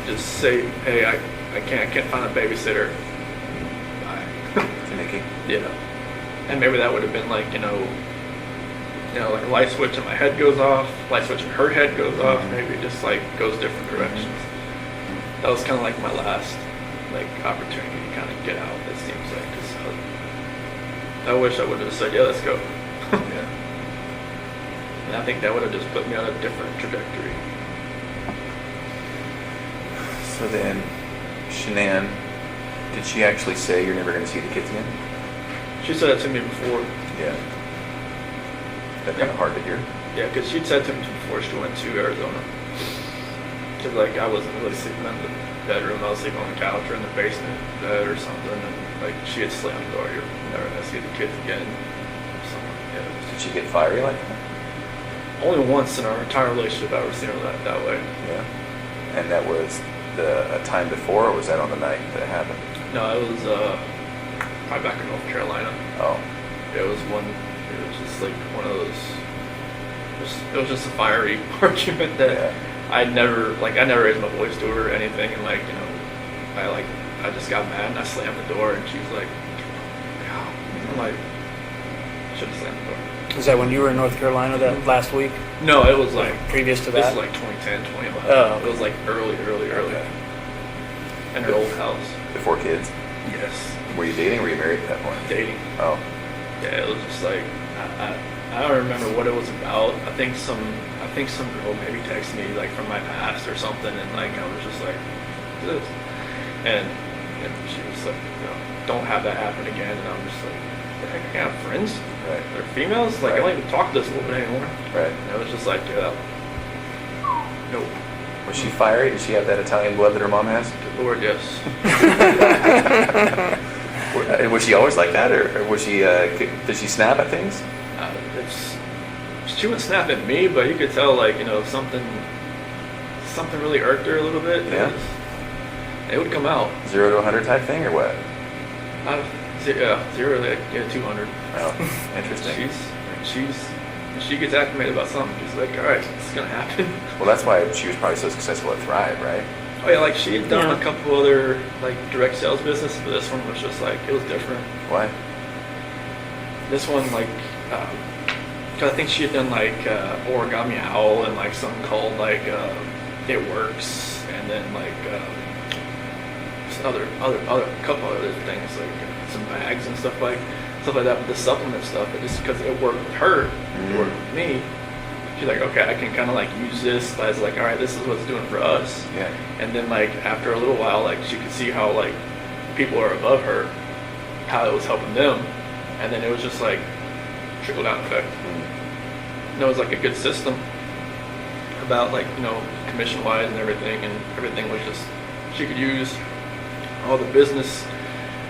Just say, hey, I can't find a babysitter. Bye. To Nikki? And maybe that would have been like, like a light switch in my head goes off, light switch in her head goes off. Maybe it just like goes different directions. that was kind of like my last like opportunity to kind of get out. It seems like, 'cause I wish I would have said, yeah, let's go. Yeah. And I think that would have just put me on a different trajectory. So then, Shanann, did she actually say you're never going to see the kids again? She said that to me before. Yeah. That's kind of hard to hear. Yeah, because she'd said to me before she went to Arizona. Because like I wasn't really sleeping in the bedroom, I was sleeping on the couch or in the basement bed or something, and like she had slammed the door. You're never gonna see the kids again. Something, yeah. Did she get fiery like that? Only once in our entire relationship I've ever seen her that way. Yeah. And that was a time before, or was that on the night that it happened? No, it was probably back in North Carolina. Oh. It was just like one of those. It was just a fiery argument that. Yeah. I never raised my voice to her or anything, and like, you know, I just got mad and I slammed the door, and she's like, "God," I'm like, should have slammed the door. Was that when you were in North Carolina that last week? No, it was like Previous to this that? was like 2010, 2011. Oh. It was like early. Okay. In her old house. Before kids? Yes. Were you dating or were you married at that point? Dating. Oh. Yeah, it was just like I don't remember what it was about. I think some girl maybe texted me like from my past or something, and like I was just like, this, and she was like, you know, don't have that happen again. And I'm just like, I can't have friends. Right. They're females. Like I don't even talk to this woman anymore. Right. And it was just like, nope. Was she fiery? Did she have that Italian blood that her mom has? Good Lord, yes. Was she always like that, or was she? Did she snap at things? She wouldn't snap at me, but you could tell, like, you know, something really irked her a little bit. Yeah. It would come out. 0 to 100 type thing, or what? Yeah, 0 to 200. Oh, interesting. She gets acclimated about something. She's like, all right, it's gonna happen. Well, that's why she was probably so successful at Thrive, right? Oh yeah, like she had done Yeah. a couple other like direct sales business, but this one was just like it was different. Why? This one like. Because I think she had done like Origami Owl and like something called like It Works, and then like some other couple other things like some bags and stuff like that. But the supplement stuff, it just because it worked with her, it worked with me. She's like, okay, I can kind of like use this as like, all right, this is what it's doing for us. Yeah. And then like after a little while, like she could see how like people are above her, how it was helping them, and then it was just like trickle down effect. And it was like a good system about like, you know, commission wise and everything was just, she could use all the business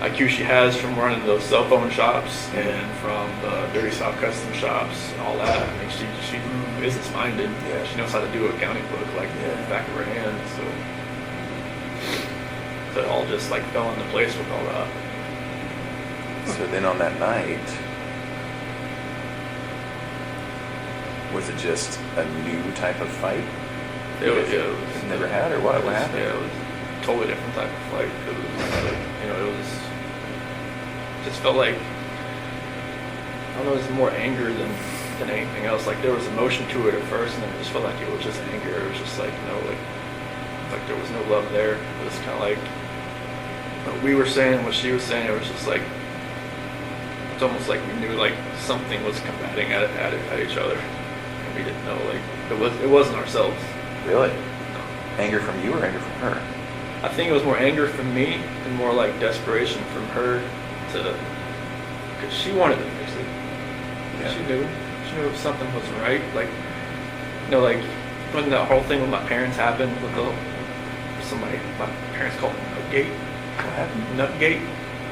IQ she has from running those cell phone shops and from the Dirty South custom shops and all that. I mean, she's business minded. Yeah. She knows how to do an accounting book like the back of her hand. So it all just like fell into place with all that. So then on that night, was it just a new type of fight? It was Never had, or what? What happened? Yeah, it was a totally different type of fight. It was like, you know, it just felt like, I don't know, it was more anger than anything else. Like there was emotion to it at first, and then it just felt like it was just anger. It was just like, you know, like there was no love there. It was kind of like what we were saying, what she was saying. It was just like, it's almost like we knew like something was combating at each other, and we didn't know. Like it wasn't ourselves. Really? No. Anger from you or anger from her? I think it was more anger from me and more like desperation from her because she wanted to fix it. Yeah. She knew if something wasn't right. Like, you know, like when that whole thing with my parents happened with my parents called it Nutgate. What happened? Nutgate.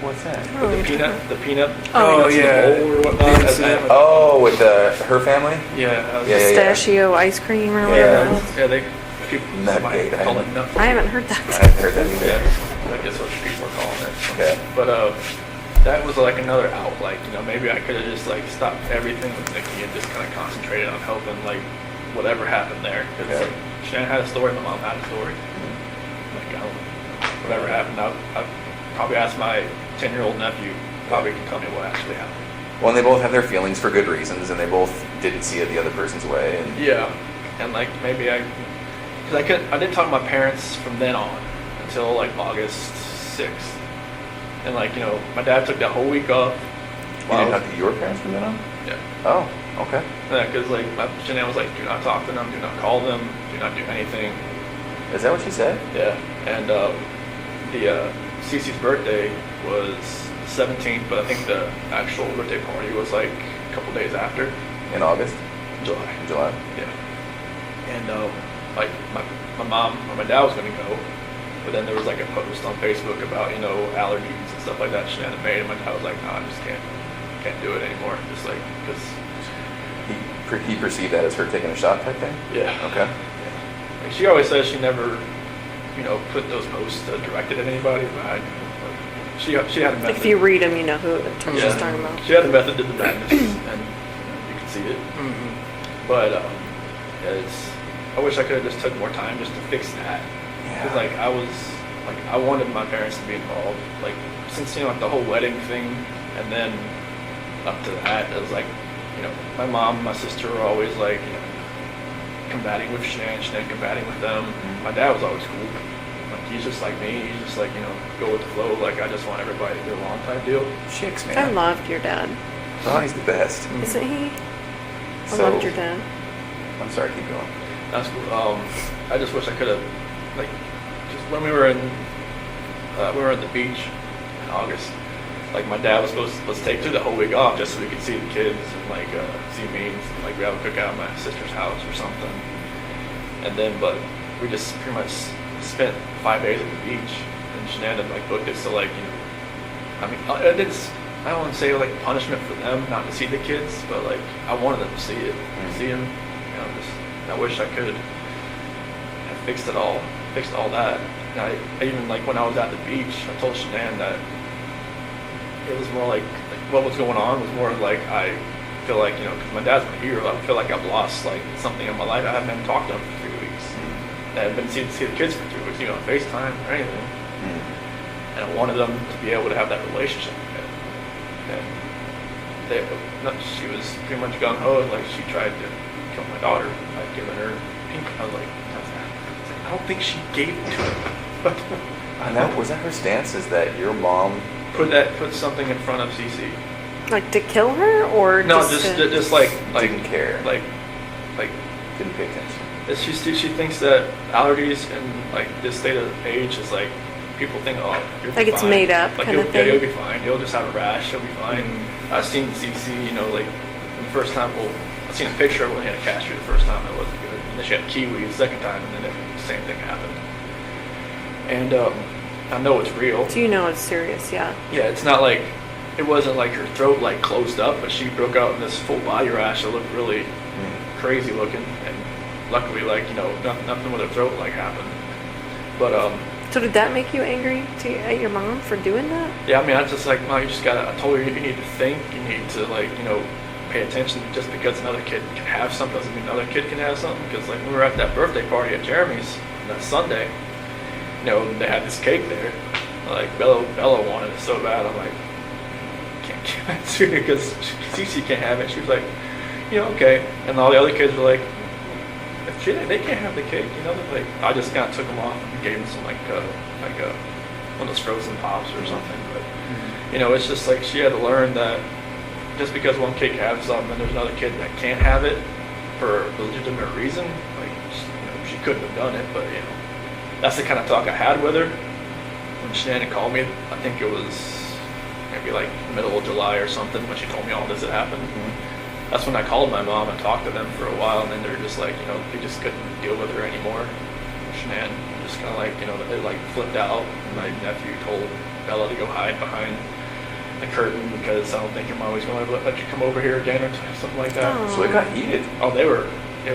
What's that? With the peanut. Oh, peanuts in the yeah. bowl or whatnot. Didn't see that. Oh, with her family? Yeah. Yeah. Pistachio ice cream or Yeah. whatever. it was. Yeah, they people Nutgate, somebody call it nut. I haven't heard I that. haven't heard that either. Yeah, I guess what people are calling it. Okay. But that was like another out. Like, you know, maybe I could have just like stopped everything with Nikki and just kind of concentrated on helping like whatever happened there. Because Okay. like, Shannon had a story, my mom had a story. Like, I don't know, whatever happened, I'd probably ask my 10-year-old nephew. Probably can tell me what actually happened. Well, and they both have their feelings for good reasons, and they both didn't see it the other person's way. And Yeah, and like maybe because I didn't talk to my parents from then on until like August 6th. And like, my dad took that whole week off. You didn't talk to your parents from then on? Yeah. Oh, okay. Yeah, because like Shanann was like, do not talk to them, do not call them, do not do anything. Is that what she said? Yeah. And the Cece's birthday was 17th, but I think the actual birthday party was like a couple days after. In August? July. In July? Yeah. And like my mom or my dad was gonna go, but then there was like a post on Facebook about allergies and stuff like that Shanann had made, and my dad was like, no, I just can't do it anymore, just like because He perceived that as her taking a shot type thing? yeah. Okay. Yeah. Like she always says she never put those posts directed at anybody, but she had a method. If you read them, you know who she's talking about. She had a method to the madness, and you can see it. Mm-hmm. But I wish I could have just took more time just to fix that. Because like I wanted my parents to be involved. Like since like the whole wedding thing, and then up to that, it was like my mom, and my sister were always like combating with Shanann combating with them. My dad was always cool. Like he's just like me. He's just like go with the flow. Like I just want everybody to get along type deal. Chicks, man. I loved your dad. Ronnie's the best. Isn't he? I So- loved your dad. I'm sorry, keep going. That's cool. I just wish I could have, like, just when we were at the beach in August. Like my dad was supposed to take the whole week off just so we could see the kids and like see me and like we have a cookout at my sister's house or something. And then, but we just pretty much spent 5 days at the beach, and Shanann had like booked it so like I mean I don't want to say like punishment for them not to see the kids, but like I wanted them to see it, see them. I wish I could have fixed all that. And I even like when I was at the beach, I told Shanann that it was more like what was going on was more like I feel like because my dad's my hero, I feel like I've lost like something in my life. I haven't been talked to him for 3 weeks. I haven't been see the kids for 3 weeks, on FaceTime or anything. And I wanted them to be able to have that relationship again. And she was pretty much gung ho, like she tried to kill my daughter by giving her pink. I was like, I don't think she gave it to him. And that was that her stance? Is that your mom Put something in front of Cece. Like to kill her, or No, just just like didn't care, like didn't pay attention? she thinks that allergies and like this state of age is like people think, oh, you'll be Like it's fine. made up Like kind of yeah, thing? you'll be fine. You'll just have a rash. You'll be fine. I've seen Cece, like the first time. Well, I've seen a picture of when he had a cashew the first time. It wasn't good. And then she had kiwi the second time, and then the same thing happened. And I know it's real. Do you know it's serious? Yeah. Yeah, it's not like it wasn't like her throat like closed up, but she broke out in this full body rash that looked really crazy looking. And luckily, like nothing with her throat like happened. But So did that make you angry at your mom for doing that? yeah, I mean, I just like, Mom, you just gotta. I told her you need to think. You need to like pay attention. Just because another kid can have something doesn't mean another kid can have something. Because like when we were at that birthday party at Jeremy's that Sunday, they had this cake there. Like Bella wanted it so bad. I'm like, can't give it to her because Cece can't have it. She was like, okay. And all the other kids were like, if they can't have the cake, like I just kind of took them off and gave them some like one of those frozen pops or something. But it's just like she had to learn that just because one kid can have something and there's another kid that can't have it for a legitimate reason, like she couldn't have done it. But that's the kind of talk I had with her when Shanann called me. I think it was maybe like middle of July or something when she told me all this had happened. That's when I called my mom and talked to them for a while, and then they're just like, they just couldn't deal with her anymore. Shanann just kind of like, they like flipped out. And my nephew told Bella to go hide behind the curtain because I don't think your mom was going to let you come over here again or something like that. Oh. So it got heated. Oh, it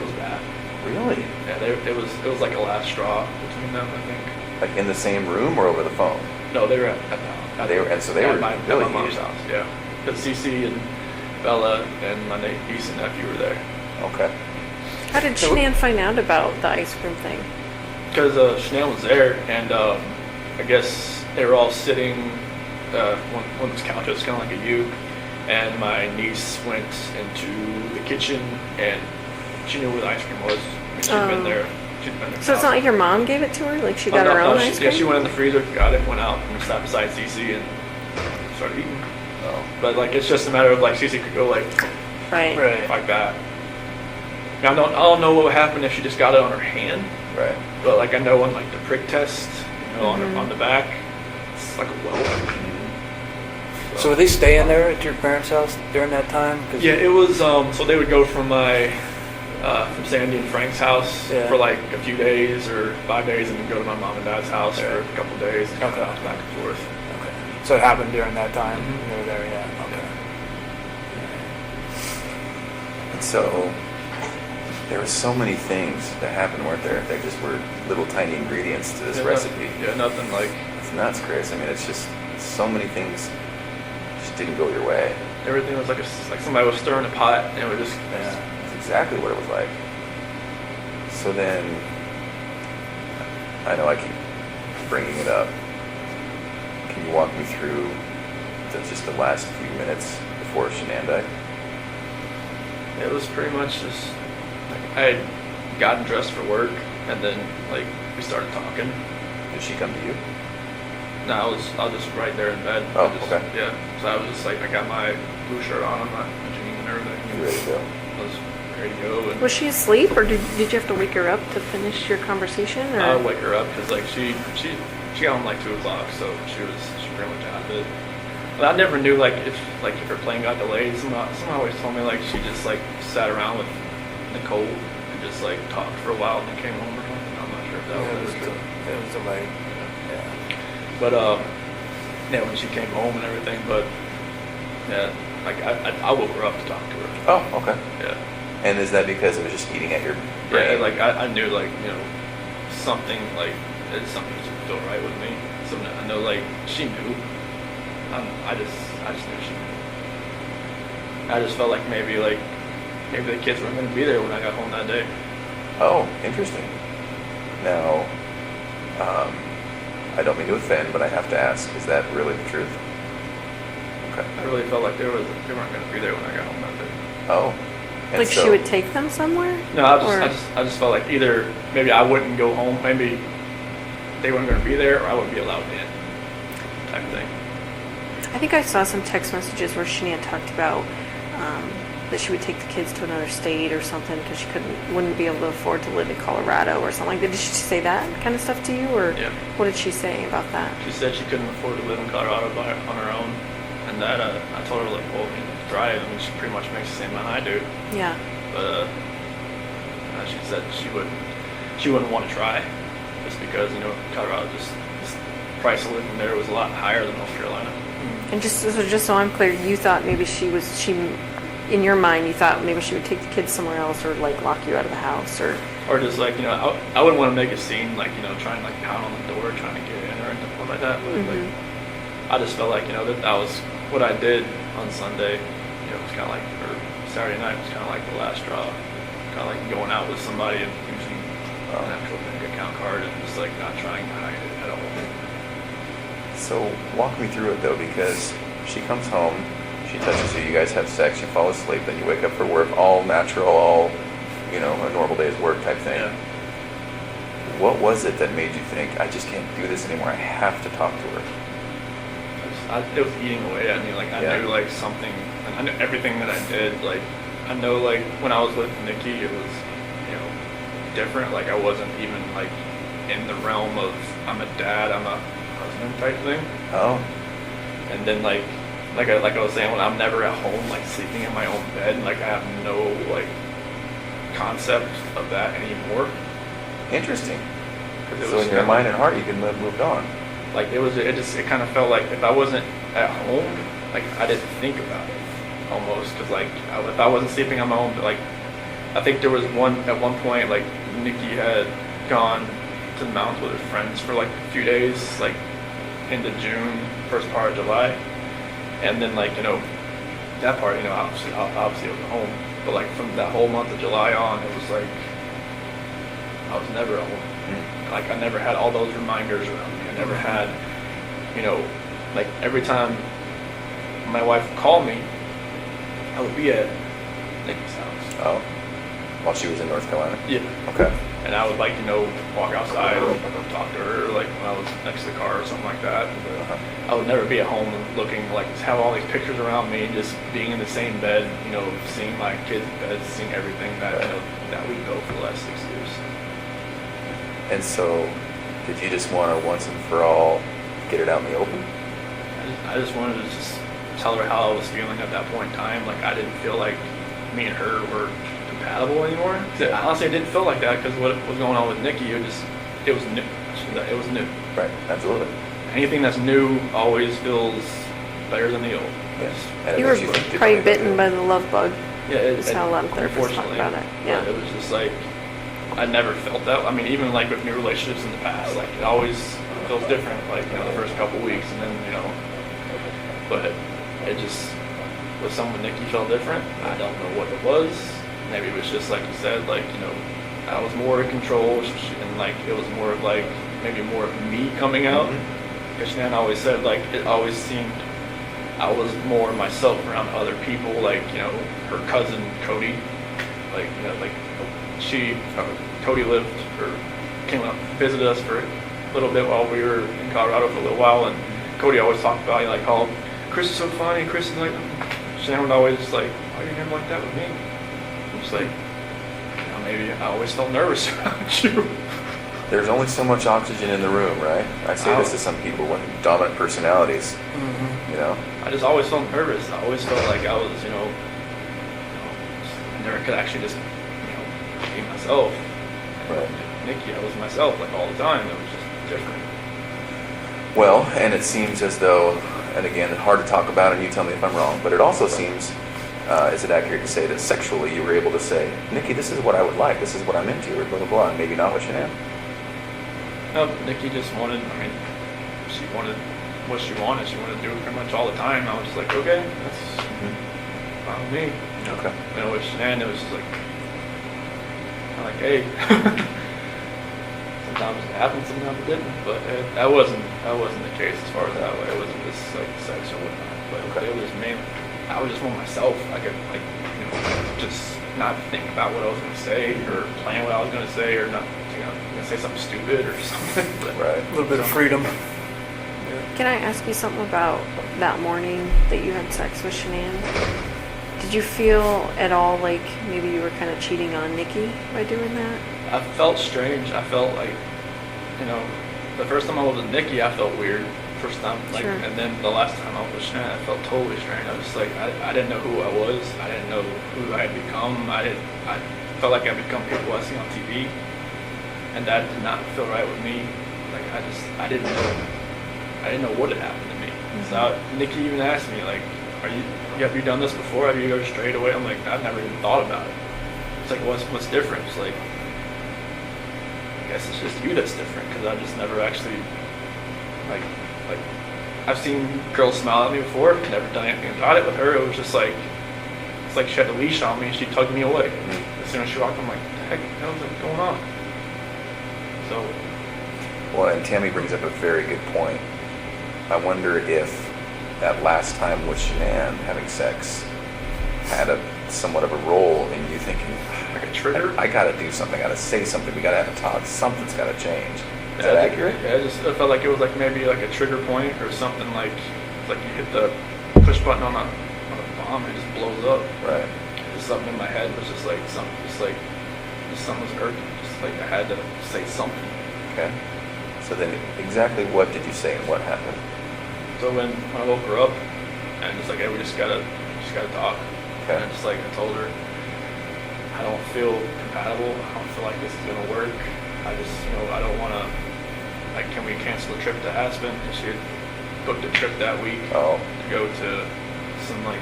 was bad. Really? Yeah, it was like a last straw between them, I think. Like in the same room or over the phone? No, they were at the house. They were at my really mom's heated. house, yeah. Because Cece and Bella and my niece and nephew were there. Okay. How did Shanann find out about the ice cream thing? Because Shanann was there, and I guess they were all sitting one of those couches, kind of like a U, and my niece went into the kitchen, and she knew where the ice cream was. She'd been there she'd been So it's not like your mom gave it to her? Like she got no, her own no, ice Yeah, cream? she went in the freezer, got it, went out, and sat beside Cece and started eating. Oh, But like, it's just a matter of like, Cece could go like Right. Right. that. Now, I don't know what would happen if she just got it on her hand, right. but like I know on like the prick test, on Mm-hmm. on the back, it's like a welt. So were they staying there at your parents' house during that time? 'Cause Yeah, it was. So they would go from from Sandy and Frank's house Yeah. for like a few days or 5 days, and then go to my mom and dad's house Yeah. for a couple of days, and Okay. bounce back and forth. Okay. So it happened during that time. Mhm. They were there. Yeah. Okay. And so there were so many things that happened, weren't there? They just were little tiny ingredients to this Yeah, recipe. Yeah, nothing like It's nuts, Chris. I mean, it's just so many things just didn't go your way. everything was like like somebody was stirring a pot, and it would just Yeah. That's exactly what it was like. So then, I know I keep bringing it up. Can you walk me through just the last few minutes before Shenandoah? It was pretty much just like I had gotten dressed for work, and then like we started talking. Did she come to you? No, I was just right there in bed. Oh, I just, okay. Yeah, so I was just like I got my blue shirt on, my jeans and everything. You ready to go? I was ready to go, and Was she asleep, or did you have to wake her up to finish your conversation? Or? I would wake her up because like she got home like 2 o'clock, so she pretty much out of it. But I never knew like if her plane got delayed. Someone always told me like she just like sat around with Nicole and just like talked for a while and then came home or something. I'm not sure if that Yeah, was true. it was delayed. Yeah. But yeah, when she came home and everything, but yeah, like I woke her up to talk to her. Oh, okay. Yeah. And is that because it was just eating at your Yeah, brain? like I knew like something like something doesn't feel right with me. So I know like she knew. I just knew she knew. I just felt like maybe the kids weren't gonna be there when I got home that day. Oh, interesting. Now, I don't mean to offend, but I have to ask, is that really the truth? Okay. I really felt like they weren't gonna be there when I got home that day. Oh. And Like so, she would take them somewhere? No, Or- I just felt like either maybe I wouldn't go home, maybe they weren't gonna be there, or I wouldn't be allowed in, type of thing. I think I saw some text messages where Shania talked about that she would take the kids to another state or something because she wouldn't be able to afford to live in Colorado or something like that. Did she say that kind of stuff to you, or Yeah. what did she say about that? She said she couldn't afford to live in Colorado on her own, and that I told her like, well, drive. I mean, she pretty much makes the same amount I do, Yeah. but she said she wouldn't want to try, just because Colorado just price of living there was a lot higher than North Carolina. And just so I'm clear, you thought maybe in your mind, you thought maybe she would take the kids somewhere else or like lock you out of the house or. Or just like I wouldn't want to make a scene like trying like pound on the door trying to get in or anything like that. But like I just felt like that was what I did on Sunday. It was kind of like or Saturday night was kind of like the last straw. Kind of like going out with somebody and using an actual bank account card and just like not trying to hide it at all. So walk me through it though, because she comes home, she touches you, you guys have sex, you fall asleep, then you wake up for work, all natural, all, a normal day's work type thing. Yeah. What was it that made you think, I just can't do this anymore, I have to talk to her? It was eating away at me. Like I Yeah. knew like something. And I knew everything that I did. Like I know like when I was with Nikki, it was different. Like I wasn't even like in the realm of I'm a dad, I'm a husband type thing. Oh, And then like I was saying, when I'm never at home, like sleeping in my own bed, like I have no like concept of that anymore. interesting. 'Cause it So was in your kinda- mind and heart, you can live moved on. Like it kind of felt like if I wasn't at home, like I didn't think about it almost, because like if I wasn't sleeping on my own, like I think there was at one point like Nikki had gone to the mountains with her friends for like a few days, like into June, first part of July, and then like that part obviously I was at home, but like from that whole month of July on, it was like I was never at home. Like I never had all those reminders around me. I never had, like every time my wife would call me, I would be at Nikki's house. Oh, while she was in North Carolina? Yeah. Okay. And I would like, walk outside and talk to her, like when I was next to the car or something like that. But I would never be at home looking, like, have all these pictures around me, just being in the same bed, seeing my kids' beds, seeing everything that, that we built for the last 6 years. And so, did you just want to once and for all get it out in the open? I just wanted to just tell her how I was feeling at that point in time. Like, I didn't feel like me and her were compatible anymore. Honestly, I didn't feel like that because what was going on with Nikki, it was new. It was new. Right, absolutely. Anything that's new always feels better than the old. Yes. And it You were makes think probably differently bitten about by the love bug. Yeah, That's how a lot of therapists talk about it. Yeah. But it was just like, I never felt that. I mean, even like with new relationships in the past, like it always feels different, like, the first couple weeks and then, but it just, with someone Nikki felt different. I don't know what it was. Maybe it was just like you said, like, I was more in control and like, it was more of like, maybe more of me coming out. Because Shanann always said, like, it always seemed I was more myself around other people, like, her cousin Cody, like, Cody lived or came up visited us for a little bit while we were in Colorado for a little while, and Cody always talked about, like, how Chris is so funny, Chris is like, Shanann would always just like, why are you never like that with me? I'm just like, maybe I always felt nervous around you. There's only so much oxygen in the room, right? I say this to some people with dominant personalities. I just always felt nervous. I always felt like I was, I never could actually just, be myself. Right. Nikki, I was myself, like, all the time. It was just different. Well, and it seems as though, and again, hard to talk about, and you tell me if I'm wrong, but it also seems, is it accurate to say that sexually you were able to say, Nikki, this is what I would like, this is what I'm into, or blah, blah, blah, and maybe not with Shanann? No, Nikki just wanted, she wanted what she wanted. She wanted to do it pretty much all the time. I was just like, okay, that's fine with me. Okay. With Shanann, it was just like, kind of like, hey. Sometimes it happened, sometimes it didn't. But that wasn't the case as far as that way. It wasn't just like sex or whatnot. But it was mainly, I was just more myself. I could, like, just not think about what I was going to say or plan what I was going to say or not, going to say something stupid or something. But, Right. A little bit of freedom. Can I ask you something about that morning that you had sex with Shanann? Did you feel at all like maybe you were kind of cheating on Nikki by doing that? I felt strange. I felt like, the first time I was with Nikki, I felt weird. First time, like, Sure. And then the last time I was with Shanann, I felt totally strange. I was just like, I didn't know who I was. I didn't know who I had become. I felt like I had become people I see on TV, and that did not feel right with me. Like, I didn't know what had happened to me. So Nikki even asked me, like, have you done this before? Have you ever strayed away? I'm like, I've never even thought about it. It's like, what's different? It's like, I guess it's just you that's different, because I just never actually, like, I've seen girls smile at me before, never done anything about it. With her, it was just like, it's like she had a leash on me and she tugged me away. As soon as she walked, I'm like, what the heck is going on? So. Well, and Tammy brings up a very good point. I wonder if that last time with Shanann having sex had somewhat of a role in you thinking, Like a trigger? I gotta do something, I gotta say something, we gotta have a talk, something's gotta change. Is that accurate? Yeah, I felt like it was like maybe like a trigger point or something, like it's like you hit the push button on a bomb and it just blows up. Right. Just something in my head was just like something was irking. Just like I had to say something. Okay. So then exactly what did you say and what happened? So when I woke her up and just like, hey, we just gotta talk. Okay. And just like I told her, I don't feel compatible. I don't feel like this is gonna work. I just, I don't wanna, like, can we cancel the trip to Aspen? And she had booked a trip that week Oh. to go to some like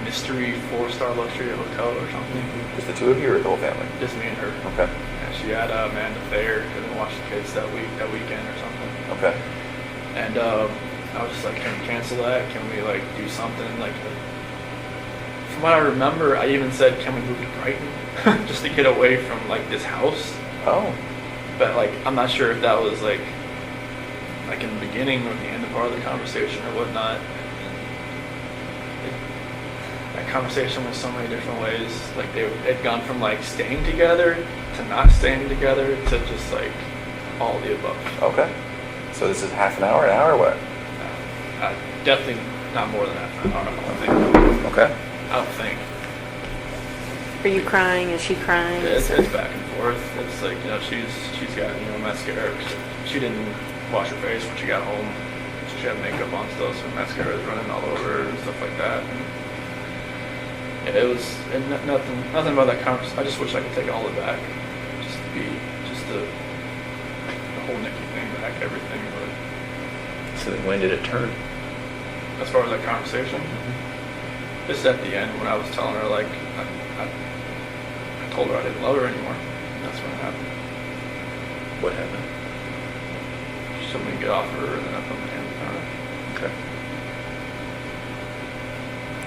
mystery 4-star luxury hotel or something. Just the two of you or the whole family? Just me and her. Okay. And she had Amanda there, couldn't watch the kids that weekend or something. Okay. And I was just like, can we cancel that? Can we like do something? Like, from what I remember, I even said, can we move to Brighton just to get away from like this house? Oh. But like, I'm not sure if that was like in the beginning or the end of part of the conversation or whatnot. that conversation went so many different ways. Like they'd gone from like staying together to not staying together to just like all the above. Okay. So this is half an hour, what? Definitely not more than half an hour. I don't think. Okay. I don't think. Are you crying? Is she crying? It's back and forth. It's like, you know, she's got, you know, mascara. She didn't wash her face when she got home. So she had makeup on still, so mascara was running all over her and stuff like that. And yeah, it was nothing about that conversation. I just wish I could take all of it back. Just the whole Nikki thing back, everything. But So then when did it turn? as far as that conversation, just at the end when I was telling her, like, I told her I didn't love her anymore. That's when it happened. What happened? She told me to get off her, and then I put my hands on her. Okay.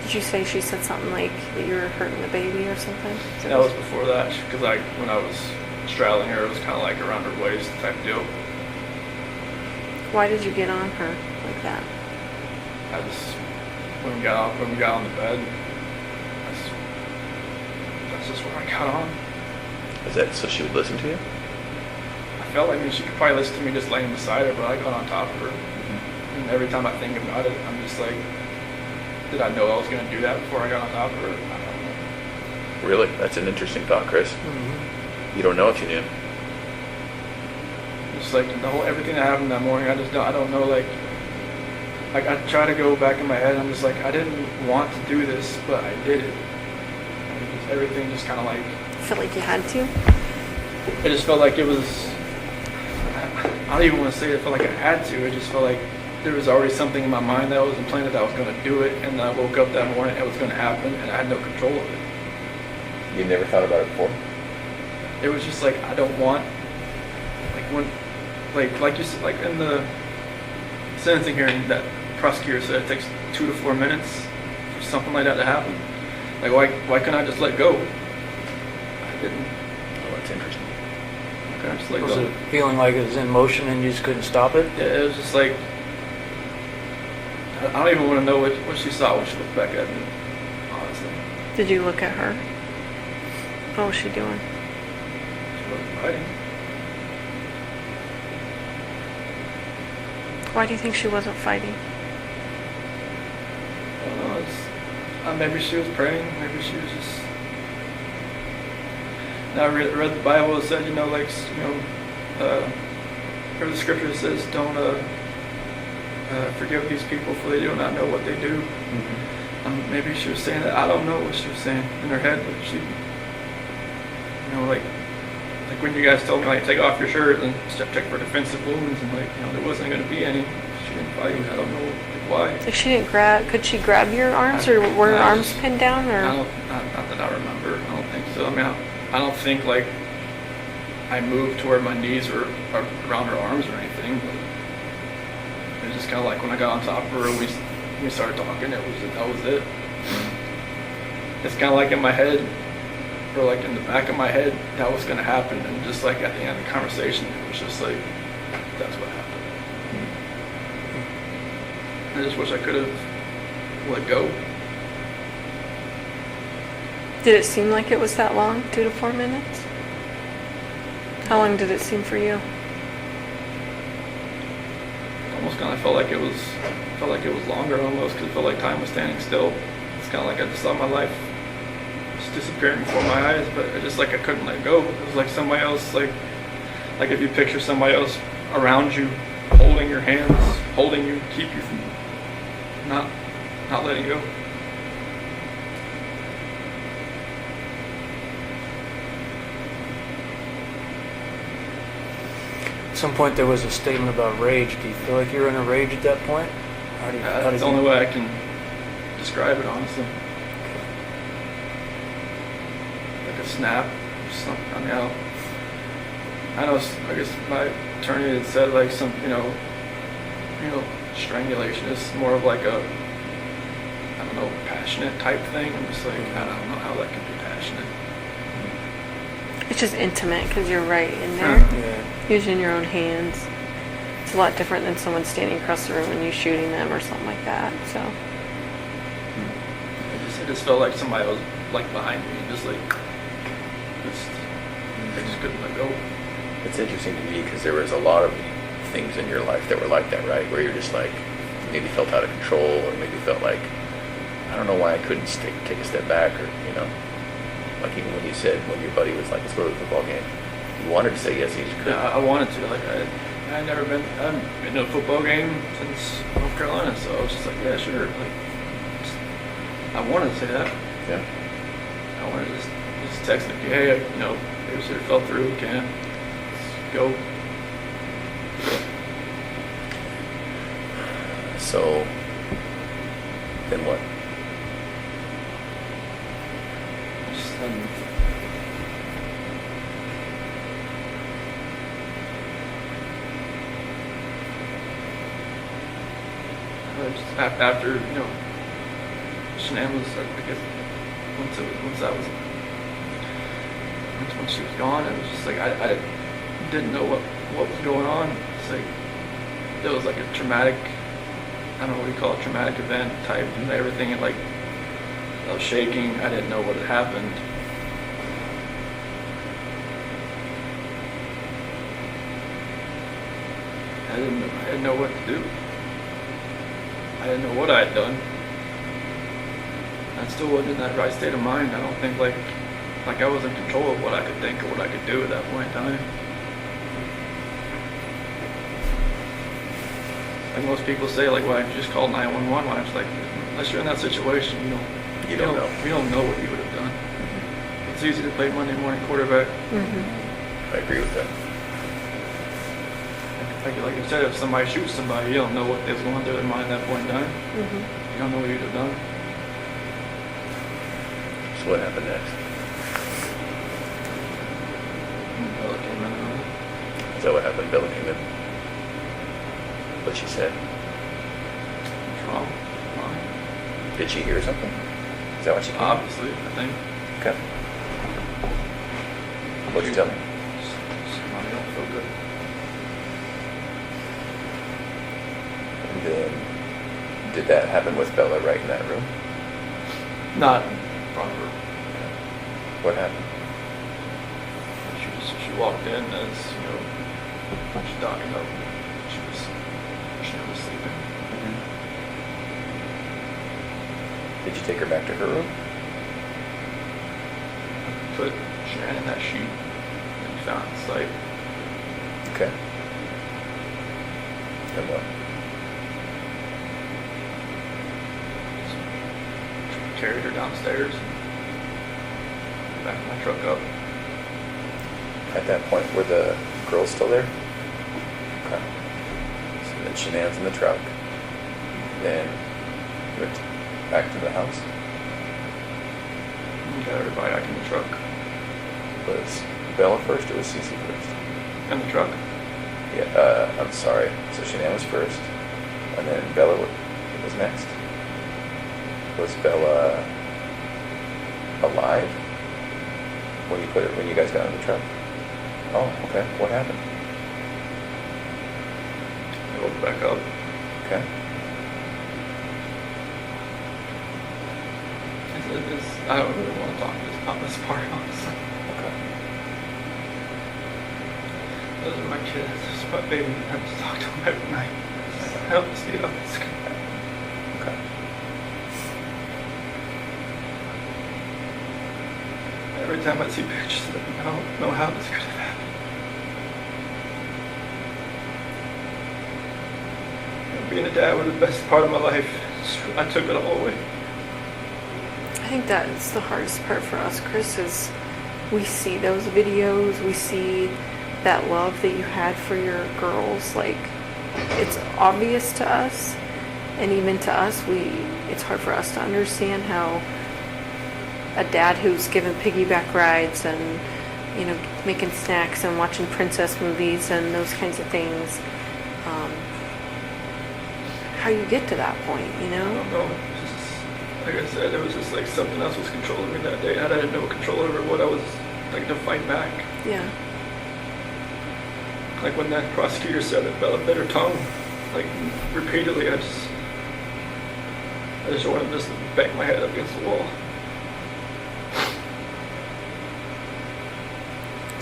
Did you say she said something like that you were hurting the baby or something? That was before that, because when I was straddling her, it was kind of like around her waist type deal. Why did you get on her like that? I just when we got on the bed, that's just when I got on. Is that so she would listen to you? I felt like she could probably listen to me just laying beside her, but I got on top of her. And every time I think about it, I'm just like, did I know I was going to do that before I got on top of her? I don't know. Really? That's an interesting thought, Chris. You don't know if you knew. Just like everything that happened that morning, I don't know, like I try to go back in my head, I'm just like, I didn't want to do this, but I did it. And everything just kind of like, I feel like you had to. it just felt like it was, I don't even want to say it felt like I had to, it just felt like there was already something in my mind that was implanted that I was going to do it, and then I woke up that morning, it was going to happen, and I had no control of it. You never thought about it before? It was just like, I don't want, like when, like you said, like in the sentencing hearing, that prosecutor said it takes 2 to 4 minutes for something like that to happen. Like why couldn't I just let go? I didn't. Oh, that's interesting. Okay, I just let Was go. it feeling like it was in motion and you just couldn't stop it? Yeah, it was just like, I don't even want to know what she saw when she looked back at me, honestly. Did you look at her? What was she doing? She wasn't fighting. Why do you think she wasn't fighting? I don't know, maybe she was praying, maybe she was just... Now I read the Bible, it said, like, where the scripture says, don't forgive these people for they do not know what they do. Maybe she was saying that, I don't know what she was saying in her head, but she, like when you guys told me, like, take off your shirt and check for defensive wounds, and like, there wasn't going to be any. She didn't fight. I don't know why. Like she didn't grab, could she grab your arms or were her arms pinned down or? Not that I remember. I don't think so. I mean, I don't think like I moved to where my knees were around her arms or anything, but it was just kind of like when I got on top of her and we started talking, that was it. It's kind of like in my head, or like in the back of my head, that was going to happen, and just like at the end of the conversation, it was just like, that's what happened. I just wish I could have let go. Did it seem like it was that long, 2 to 4 minutes? How long did it seem for you? Almost kind of felt like it was longer almost, because it felt like time was standing still. It's kind of like I just saw my life just disappearing before my eyes, but it just like I couldn't let go. It was like somebody else, like if you picture somebody else around you, holding your hands, holding you, keep you from not letting go. At some point there was a statement about rage. Do you feel like you're in a rage at that point? That's the only way I can describe it, honestly. Like a snap or something. I mean, I know. I guess my attorney had said like some, strangulation is more of like a, I don't know, passionate type thing. I'm just like, I don't know how that can be passionate. It's just intimate because you're right in there, Yeah. using your own hands. It's a lot different than someone standing across the room and you shooting them or something like that. So It It just felt like somebody was like behind me, just like, I just couldn't let go. It's interesting to me because there was a lot of things in your life that were like that, right? Where you're just like, maybe felt out of control, or maybe felt like, I don't know why I couldn't take a step back, or, you know, like even when you said, when your buddy was like, let's go to the football game, you wanted to say yes, you just couldn't. Yeah, I wanted to. Like, I hadn't been to a football game since North Carolina, so I was just like, yeah, sure. Like, I wanted to say that. Yeah. I wanted to just text him, hey, you know, it fell through, can't. Let's go. So, then what? Just, after, you know, Shanann was, I guess, once she was gone, it was just like, I didn't know what was going on. It's like, it was like a traumatic, I don't know what you call it, traumatic event type, and everything, and like, I was shaking, I didn't know what had happened. I didn't know what to do. I didn't know what I had done. I still wasn't in that right state of mind. I don't think like I was in control of what I could think or what I could do at that point in time. Like most people say, like, why don't you just call 911? Why? It's like, unless you're in that situation, you don't know. You don't know what you would have done. It's easy to play Monday morning quarterback. I agree with that. Like you said, if somebody shoots somebody, you don't know what was going through their mind at that point in time. You don't know what you'd have done. So what happened next? Bella came in. Is that what happened? Bella came in. What she said? What's wrong? Did she hear something? Is that what she came? Obviously, I think. Okay. What'd you tell me? Somebody don't feel good. And then, did that happen with Bella right in that room? Not in front of her. What happened? She walked in as, you know, she's docking up. She was sleeping. Did you take her back to her room? Put Shanann in that sheet that you found in sight. Okay. And what? Carried her downstairs and back my truck up. At that point, were the girls still there? Okay. So then Shanann's in the truck. Then you went back to the house. And got everybody back in the truck. Was Bella first or was Cece first? In the truck. Yeah, I'm sorry. So Shanann was first, and then Bella was next. Was Bella alive when you guys got in the truck? Oh, okay. What happened? I woke back up. Okay. I don't really want to talk about this part, honestly. Okay. Those are my kids. This is my baby. I have to talk to them every night. Help us get up. Okay. Every time I see pictures of them, I don't know how this could have happened. You know, being a dad was the best part of my life. I took it all away. I think that's the hardest part for us, Chris, is we see those videos, we see that love that you had for your girls. Like, it's obvious to us, and even to us, it's hard for us to understand how a dad who's given piggyback rides and, you know, making snacks and watching princess movies and those kinds of things, how you get to that point, you I know? don't know. It's just, like I said, it was just like something else was controlling me that day. I had no control over what I was like to fight back. Yeah. Like when that prosecutor said that Bella bit her tongue, like repeatedly, I just wanted to just bang my head up against the wall.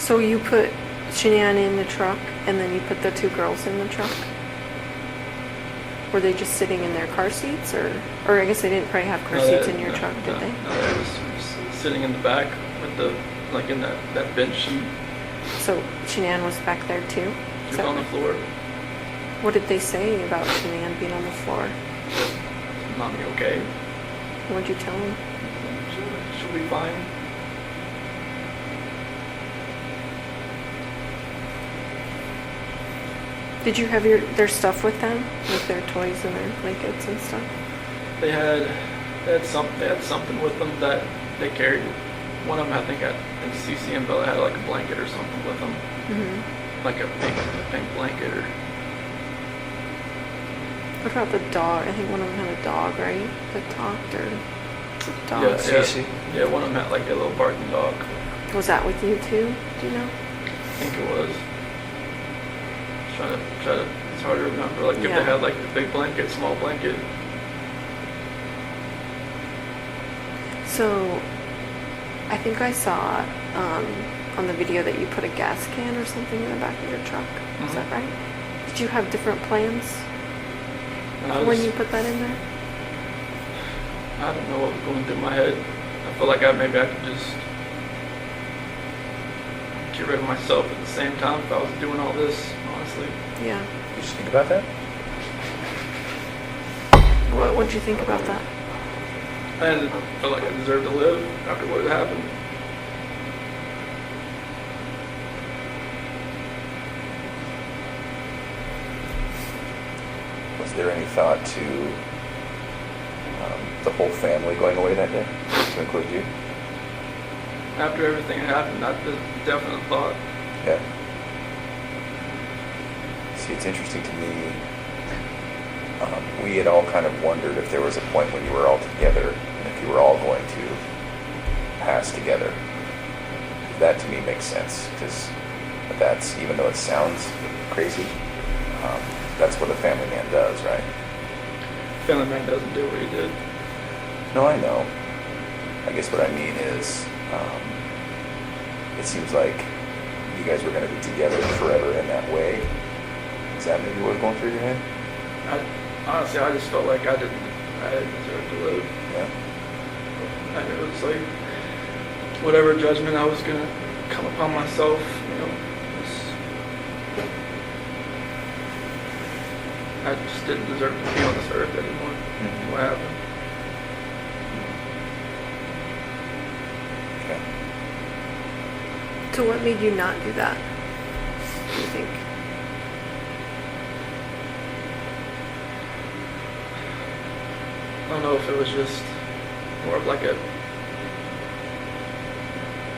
So you put Shanann in the truck, and then you put the two girls in the truck? Were they just sitting in their car seats, or I guess they didn't probably have car seats in your truck, did they? No, they were just sitting in the back with the, like in that bench, and So Shanann was back there too? she was on the floor. What did they say about Shanann being on the floor? Mommy, okay? What'd you tell them? She'll be fine. Did you have their stuff with them, like their toys and their blankets and stuff? They had something with them that they carried. One of them, I think CC and Bella had like a blanket or something with them, like a pink blanket. Or what about the dog? I think one of them had a dog, right? That talked, or dog. yeah, CC. yeah, one of them had like a little barking dog. Was that with you too? Do you know? I think it was. Trying to. It's hard to remember. Like if Yeah. they had like the big blanket, small blanket. So, I think I saw on the video that you put a gas can or something in the back of your truck. Is that right? Did you have different plans when you put that in there? I don't know what was going through my head. I felt like maybe I could just get rid of myself at the same time if I was doing all this, honestly. Yeah. You just think about that? What did you think about that? I felt like I deserved to live after what had happened. Was there any thought to the whole family going away that day, to include you? After everything happened, that's the definite thought. Yeah. See, it's interesting to me. We had all kind of wondered if there was a point when you were all together, and if you were all going to pass together. That to me makes sense, because that's, even though it sounds crazy, that's what a family man does, right? Family man doesn't do what he did. No, I know. I guess what I mean is, it seems like you guys were going to be together forever in that way. Is that maybe what was going through your head? Honestly, I just felt like I didn't deserve to live. Yeah. And it was like, whatever judgment I was gonna come upon myself, I just didn't deserve to be on this earth anymore. Mhm. What happened? Okay. So what made you not do that? Do you think? I don't know if it was just more of like a,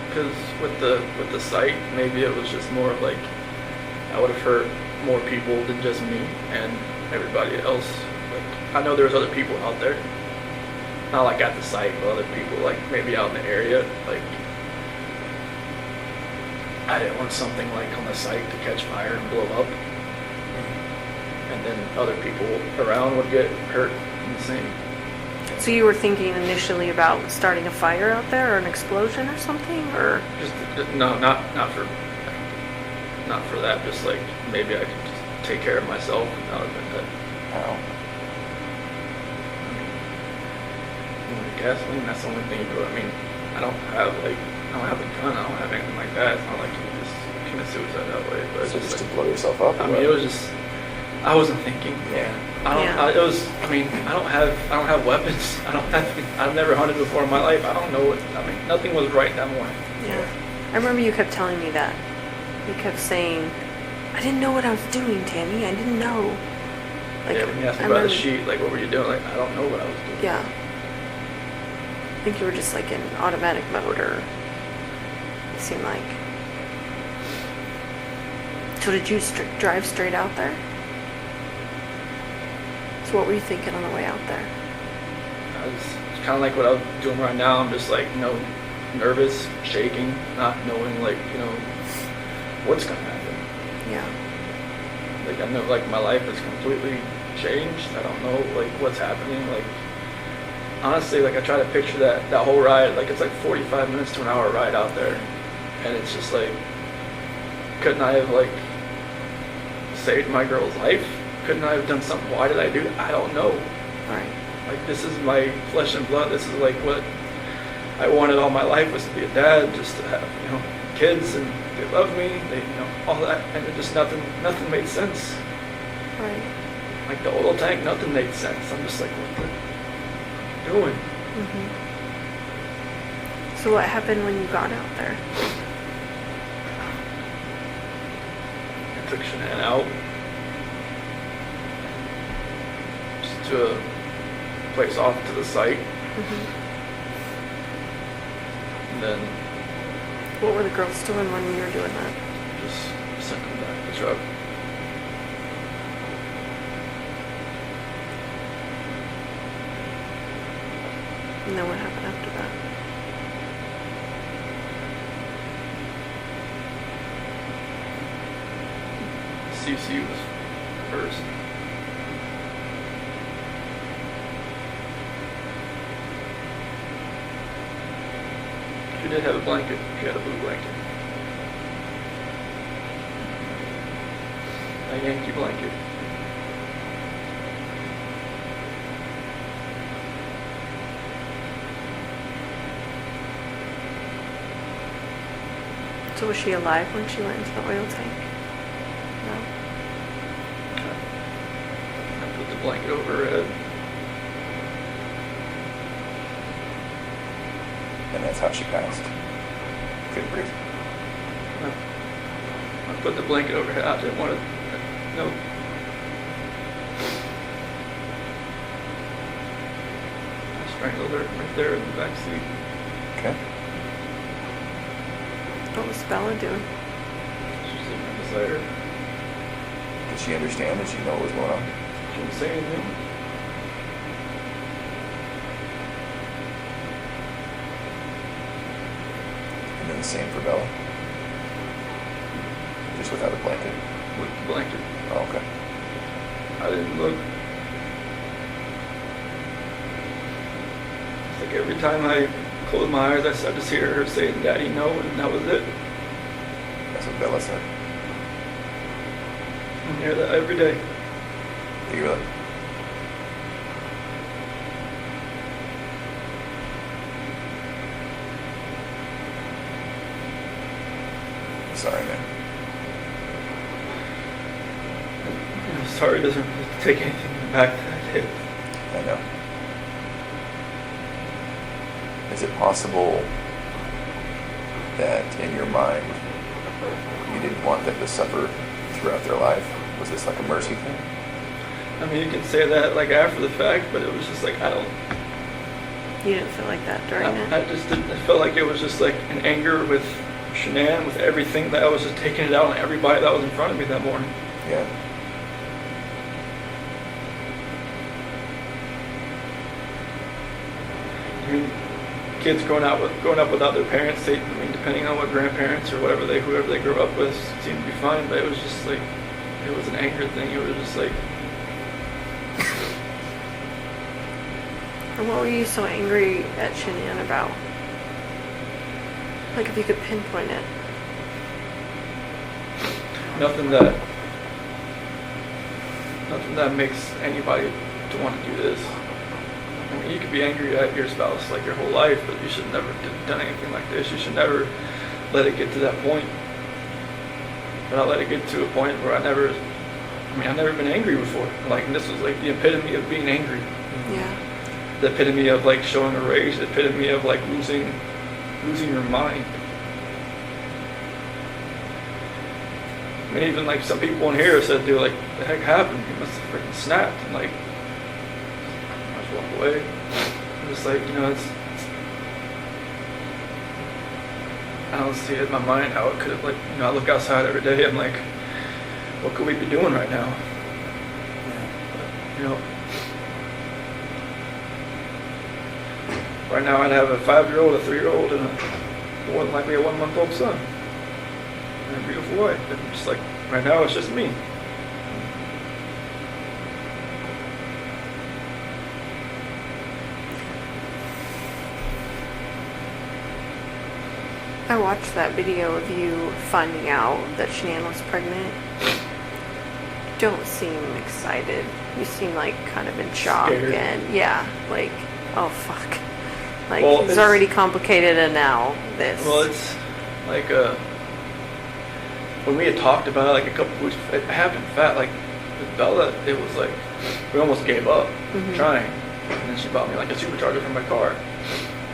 because with the site, maybe it was just more of like I would have hurt more people than just me and everybody else. Like I know there was other people out there, not like at the site, but other people like maybe out in the area. Like I didn't want something like on the site to catch fire and blow up, and then other people around would get hurt in the same. So you were thinking initially about starting a fire out there, or an explosion or something, or? Just no, not for that. Just like maybe I could just take care of myself and not have been dead. Wow. Gasoline, that's the only thing you do. I mean, I don't have a gun. I don't have anything like that. It's not like you can just commit suicide that way. But So it's just like, to blow yourself up? I mean, it was just I wasn't thinking. Yeah. Yeah. It was. I mean, I don't have weapons. I've never hunted before in my life. I don't know what. I mean, nothing was right that morning. Yeah. I remember you kept telling me that. You kept saying, I didn't know what I was doing, Tammy. I didn't know. Like, Yeah, when you asked me I about the remember- sheet, like, what were you doing? Like, I don't know what I was doing. Yeah. I think you were just like in automatic mode, or it seemed like. So did you drive straight out there? So what were you thinking on the way out there? It's kind of like what I'm doing right now. I'm just like, nervous, shaking, not knowing like, what's gonna happen. Yeah. Like I know like my life is completely changed. I don't know like what's happening. Like honestly, like I try to picture that whole ride, like it's like 45 minutes to an hour ride out there. And it's just like, couldn't I have like saved my girl's life? Couldn't I have done something? Why did I do it? I don't know. Right. Like, this is my flesh and blood. This is like what I wanted all my life, was to be a dad, just to have, you know, kids, and they love me, they, you know, all that, and it just nothing made sense. Right. Like the oil tank, nothing made sense. I'm just like, what the doing? Mm-hmm. So what happened when you got out there? I took Shanann out just to a place off to the site, Mm-hmm. and then What were the girls doing when you were doing that? just sent them back to the truck. And then what happened after that? CC was first. She did have a blanket. She had a blue blanket. A Yankee blanket. So was she alive when she went into the oil tank? No. I put the blanket over her head. And that's how she passed. Couldn't breathe. I put the blanket over her head. I didn't want to. No. I strangled her right there in the back seat. Okay. What was Bella doing? She was sitting right beside her. Did she understand? Did she know what was going on? She didn't say anything. And then the same for Bella? Just without a blanket? With the blanket. Oh, okay. I didn't look. It's like every time I closed my eyes, I just hear her saying, "Daddy, no," and that was it. That's what Bella said. I hear that every day. Did you really? Sorry, man. You know, sorry doesn't really take anything back that I did. I know. Is it possible that in your mind you didn't want them to suffer throughout their life? Was this like a mercy thing? I mean, you can say that like after the fact, but it was just like, I don't. You didn't feel like that during it? I just didn't. I felt like it was just like an anger with Shanann, with everything, that I was just taking it out on everybody that was in front of me that morning. Yeah. I mean, kids growing up without their parents, I mean, depending on what grandparents or whoever they grew up with, seemed to be fine. But it was just like, it was an anger thing. It was just like, And what were you so angry at Shanann about? Like if you could pinpoint it. nothing that makes anybody to want to do this. I mean, you could be angry at your spouse like your whole life, but you should never have done anything like this. You should never let it get to that point. But I let it get to a point where I've never been angry before. Like, and this was like the epitome of being angry. Yeah. The epitome of like showing a rage. The epitome of like losing your mind. I mean, even like some people in here said, dude, like, the heck happened? He must have freaking snapped. And like, I just walk away. I'm just like, you know, it's I don't see it in my mind how it could have, like, you know, I look outside every day, I'm like, what could we be doing right now? You know, right now I'd have a 5-year-old, a 3-year-old, and more than likely a 1-month-old son. And a beautiful wife. And just like, right now it's just me. I watched that video of you finding out that Shanann was pregnant. You don't seem excited. You seem like kind of in shock. Scared. And yeah, like, oh fuck. Like, Well, it's it's- already complicated and now this. Well, it's like when we had talked about it like a couple weeks, it happened fat. Like with Bella, it was like we almost gave up trying, and then she bought me like a supercharger for my car.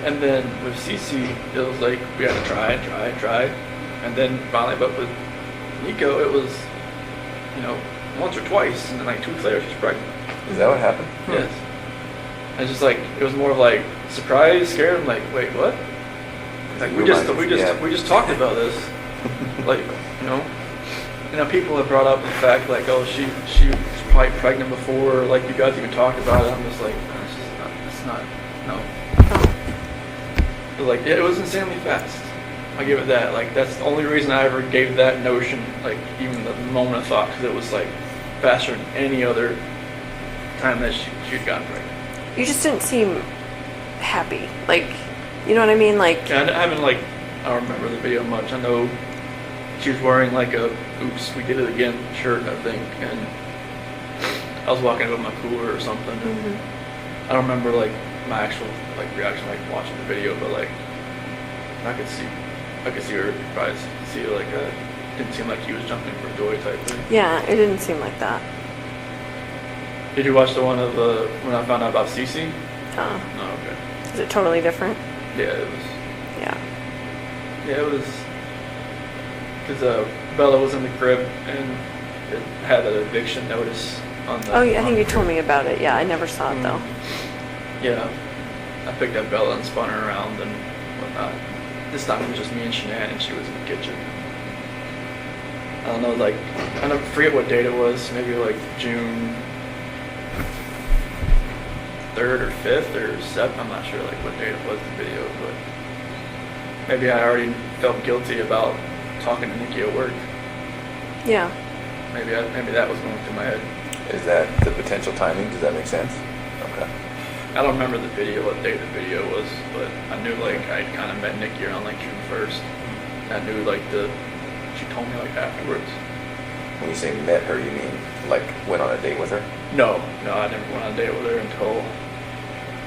And then with Cece, it was like we had to try, and then finally, but with Nico, it was once or twice, and then like 2 weeks later she's pregnant. Is that what happened? Yes. And it's just like it was more of like surprise, scared. I'm like, wait, what? Like we just talked about this. Like people have brought up the fact like, oh, she was probably pregnant before. Like you guys even talked about it. I'm just like, no, it's not. No. But like it was insanely fast. I give it that. Like that's the only reason I ever gave that notion. Like even the moment of thought, because it was like faster than any other time that she'd gotten pregnant. You just didn't seem happy. Like, you know what I mean? Like, Yeah, I don't remember the video much. I know she was wearing like a "Oops, we did it again" shirt, I think, and I was walking up with my cooler or something. I don't remember like my actual like reaction, like watching the video, but like I could see her probably see like didn't seem like he was jumping for joy type thing. yeah, it didn't seem like that. Did you watch the one of when I found out about Cece? Oh, No, okay. is it totally different? Yeah, it was. Yeah. Yeah, it was because Bella was in the crib and it had an eviction notice on the. Oh, yeah, I on think the you told crib. me about it. Yeah, I never saw it though. Yeah, I picked up Bella and spun her around and whatnot. This time it was just me and Shanann, and she was in the kitchen. I don't know, like I forget what date it was. Maybe like June 3rd or 5th or 7th. I'm not sure like what date it was in the video, but maybe I already felt guilty about talking to Nikki at work. Yeah. Maybe that was going through my head. Is that the potential timing? Does that make sense? Okay. I don't remember the video, what date the video was, but I knew like I'd kind of met Nikki around like June 1st. I knew like she told me like afterwards. When you say met her, you mean like went on a date with her? No, I never went on a date with her until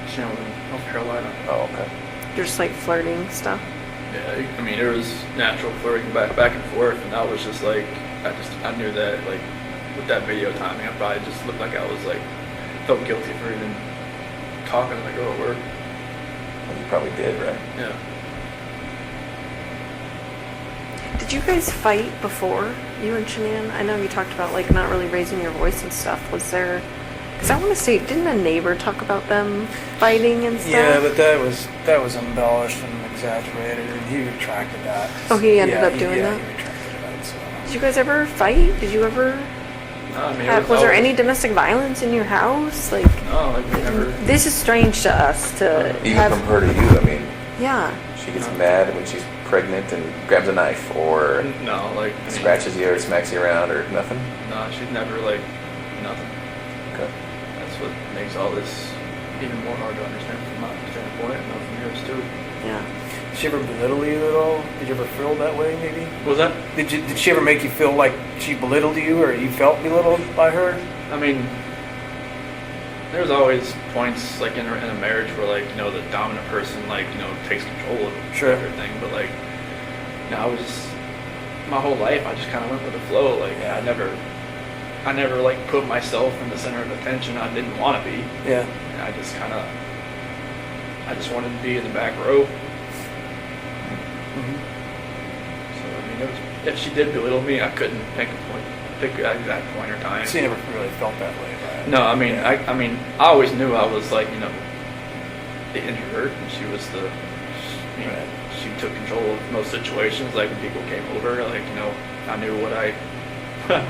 she was in North Carolina. Oh, okay. You're just like flirting stuff. Yeah, I mean, there was natural flirting back and forth, and I was just like, I knew that like with that video timing, I probably just looked like I was like felt guilty for even talking to my girl at work. Well, you probably did, right? Yeah. Did you guys fight before, you and Shanann? I know you talked about like not really raising your voice and stuff. Was there? Because I want to say, didn't a neighbor talk about them fighting and stuff? Yeah, but that was embellished and exaggerated, and he retracted that. Oh, he ended up doing yeah, that? he retracted that. So. Did you guys ever fight? Did you ever? No, I mean, Was there any domestic violence in your house? Like, No, like we never. this is strange to us to Even have. from her to you, I mean, Yeah. she gets mad when she's pregnant and grabs a knife or No, like I mean, scratches you or smacks you around or nothing? No, she's never like nothing. Okay. That's what makes all this even more hard to understand from my standpoint, and from yours too. Yeah. Did she ever belittle you at all? Did you ever feel that way, maybe? Was that? Did she ever make you feel like she belittled you, or you felt belittled by her? I mean, there's always points like in a marriage where like the dominant person like takes control of Sure. everything, but like I was just my whole life I just kind of went with the flow. Like I never like put myself in the center of attention. I didn't want to be. Yeah. I just wanted to be in the back row. So I mean, if she did belittle me, I couldn't pick an exact point or time. So you never really felt that way about it? No, I mean, Yeah. I mean, I always knew I was like, the introvert, and she was Right. she took control of most situations. Like when people came over, like I knew what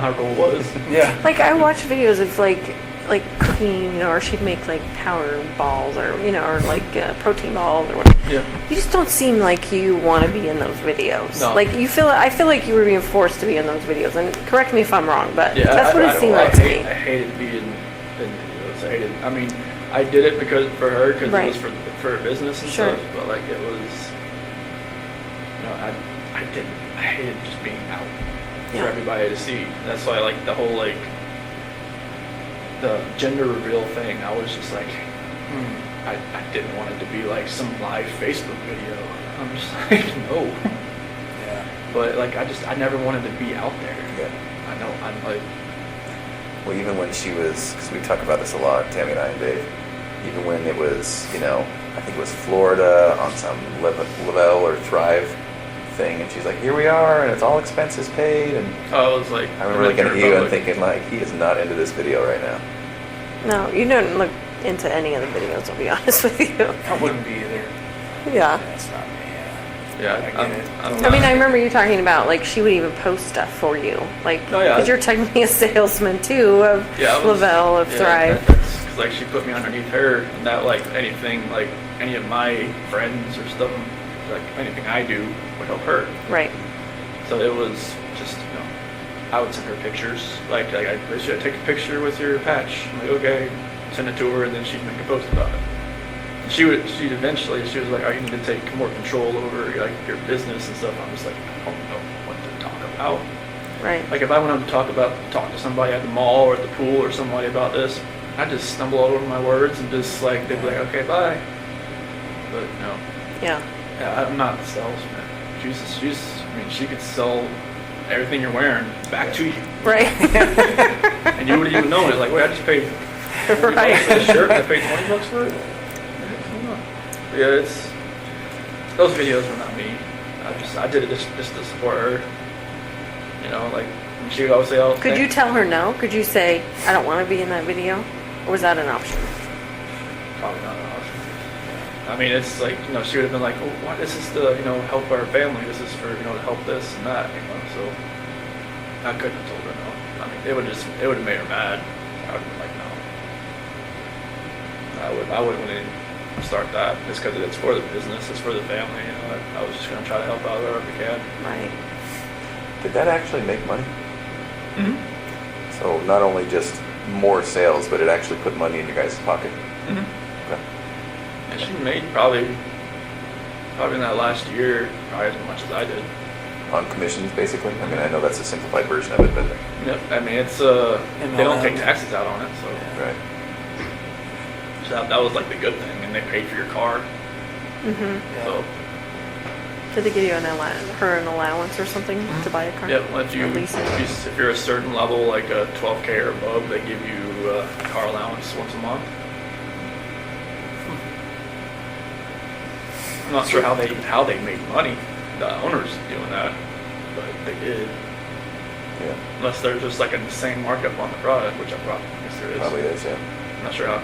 my role was. Yeah. Like I watch videos of like cooking, or she'd make like power balls, or or like protein balls, or whatever. Yeah. You just don't seem like you want to be in those videos. No. Like I feel like you were being forced to be in those videos. And correct me if I'm wrong, but Yeah, that's what it seemed like to me. I hated being in videos. I mean, I did it for her because Right. it was for her business and Sure. stuff. But like it I hated just being out Yeah. for everybody to see. That's why like the whole like the gender reveal thing, I was just like, I didn't want it to be like some live Facebook video. I'm just like, no. Yeah. But like I never wanted to be out there. Yeah. I know, I'm like, Well, even when she was, because we talk about this a lot, Tammy and I and Dave, even when it was, I think it was Florida on some Lavelle or Thrive thing, and she's like, here we are, and it's all expenses paid, and I was like, I remember looking at you and thinking, like, he is not into this video right now. No, you don't look into any of the videos, I'll be honest with you. I wouldn't be either. Yeah. That's not me. yeah, I get it. I'm I mean, not- I remember you talking about, like, she would even post stuff for you. Like, Oh, yeah. because you're technically a salesman, too, of Yeah, I was- Lavelle, of yeah, Thrive. That's because like she put me underneath her, and that like anything like any of my friends or stuff, like anything I do would help her. Right. So it was just I would send her pictures. Like I should take a picture with your patch. I'm like, okay, send it to her, and then she'd make a post about it. And she was like, oh, you need to take more control over like your business and stuff. I'm just like, I don't know what to talk about. Right. Like if I went on to talk to somebody at the mall or at the pool or somebody about this, I'd just stumble all over my words and just like they'd be like, okay, bye. But no, Yeah. yeah, I'm not a salesman. I mean, she could sell everything you're wearing back to you, Right. and you wouldn't even know it. Like, wait, I just paid $40 Right. for this shirt, and I paid $20 for it. Yeah, it's those videos were not me. I did it just to support her. Like she would always say, "Oh, Could you tell her no? Could you say, I don't want to be in that video? Or was that an option? Probably not an option. I mean, it's like, she would have been like, oh, why this is to, help our family. This is for, to help this and that, so I couldn't have told her no. I mean, it would have made her mad. I would have been like, no. I wouldn't want to start that just because it's for the business, it's for the family, I was just going to try to help out wherever we can. Right. Did that actually make money? Mm-hmm. So not only just more sales, but it actually put money in your guys' pocket? Mm-hmm. Okay. And she made probably in that last year, probably as much as I did. On commissions, basically? I mean, I know that's a simplified version of it, but... Yep. I mean, it's they don't take taxes out on it, so. Right. So that was like the good thing, and they paid for your car. Mm-hmm. So Did they give you an allowance or something to buy a car? yeah, if Or lease it? if you're a certain level, like a 12K or above, they give you a car allowance once a month. I'm not sure how they made money. The owners doing that, but they did. Yeah. Unless there's just like an insane markup on the product, which I guess there is. Probably is, yeah. I'm not sure how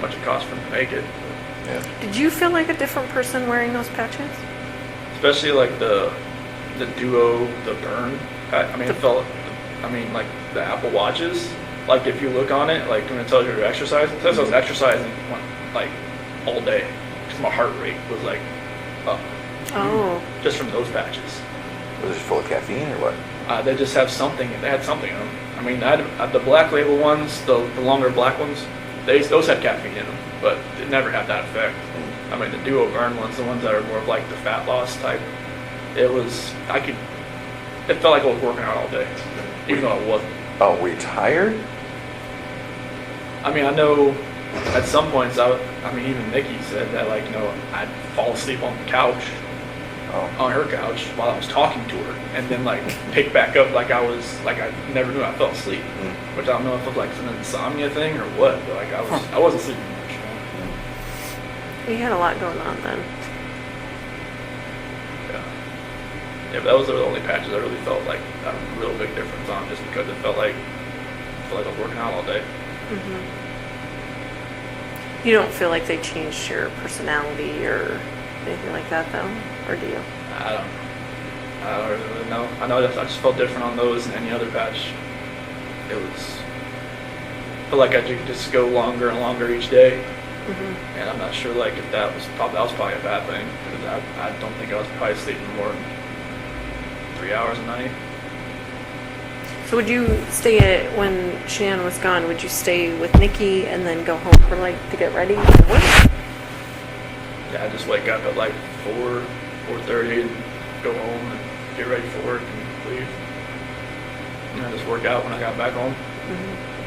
much it costs for them to make it. Yeah. Did you feel like a different person wearing those patches? Especially like the Duo, the Burn. I mean, it felt. I mean, like the Apple Watches. Like if you look on it, like when it tells you you're exercising, it says I was exercising like all day because my heart rate was like up Oh. just from those patches. Was it full of caffeine or what? They just have something. They had something in them. I mean, I had the black label ones, the longer black ones. Those had caffeine in them, but it never had that effect. I mean, the Duo Burn ones, the ones that are more of like the fat loss type, it felt like I was working out all day, even though I wasn't. Oh, were you tired? I mean, I know at some points, even Nikki said that, like, I'd fall asleep on the couch, on her couch while I was talking to her, and then like pick back up like I never knew I fell asleep, which I don't know if it was like an insomnia thing or what, but like I wasn't sleeping much. You had a lot going on then. Yeah, but those are the only patches I really felt like a real big difference on, just because it felt like I was working out all day. Mm-hmm. You don't feel like they changed your personality or anything like that, though? Or do you? I don't really know. I know that I just felt different on those than any other patch. I felt like I could just go longer and longer each day. Mm-hmm. And I'm not sure like if that was probably a bad thing, because I don't think I was probably sleeping more than 3 hours a night. So would you when Shannon was gone, would you stay with Nikki and then go home for to get ready for work? Yeah, I just wake up at like 4:30 and go home and get ready for work and leave. And that just worked out when I got back home. Mhm.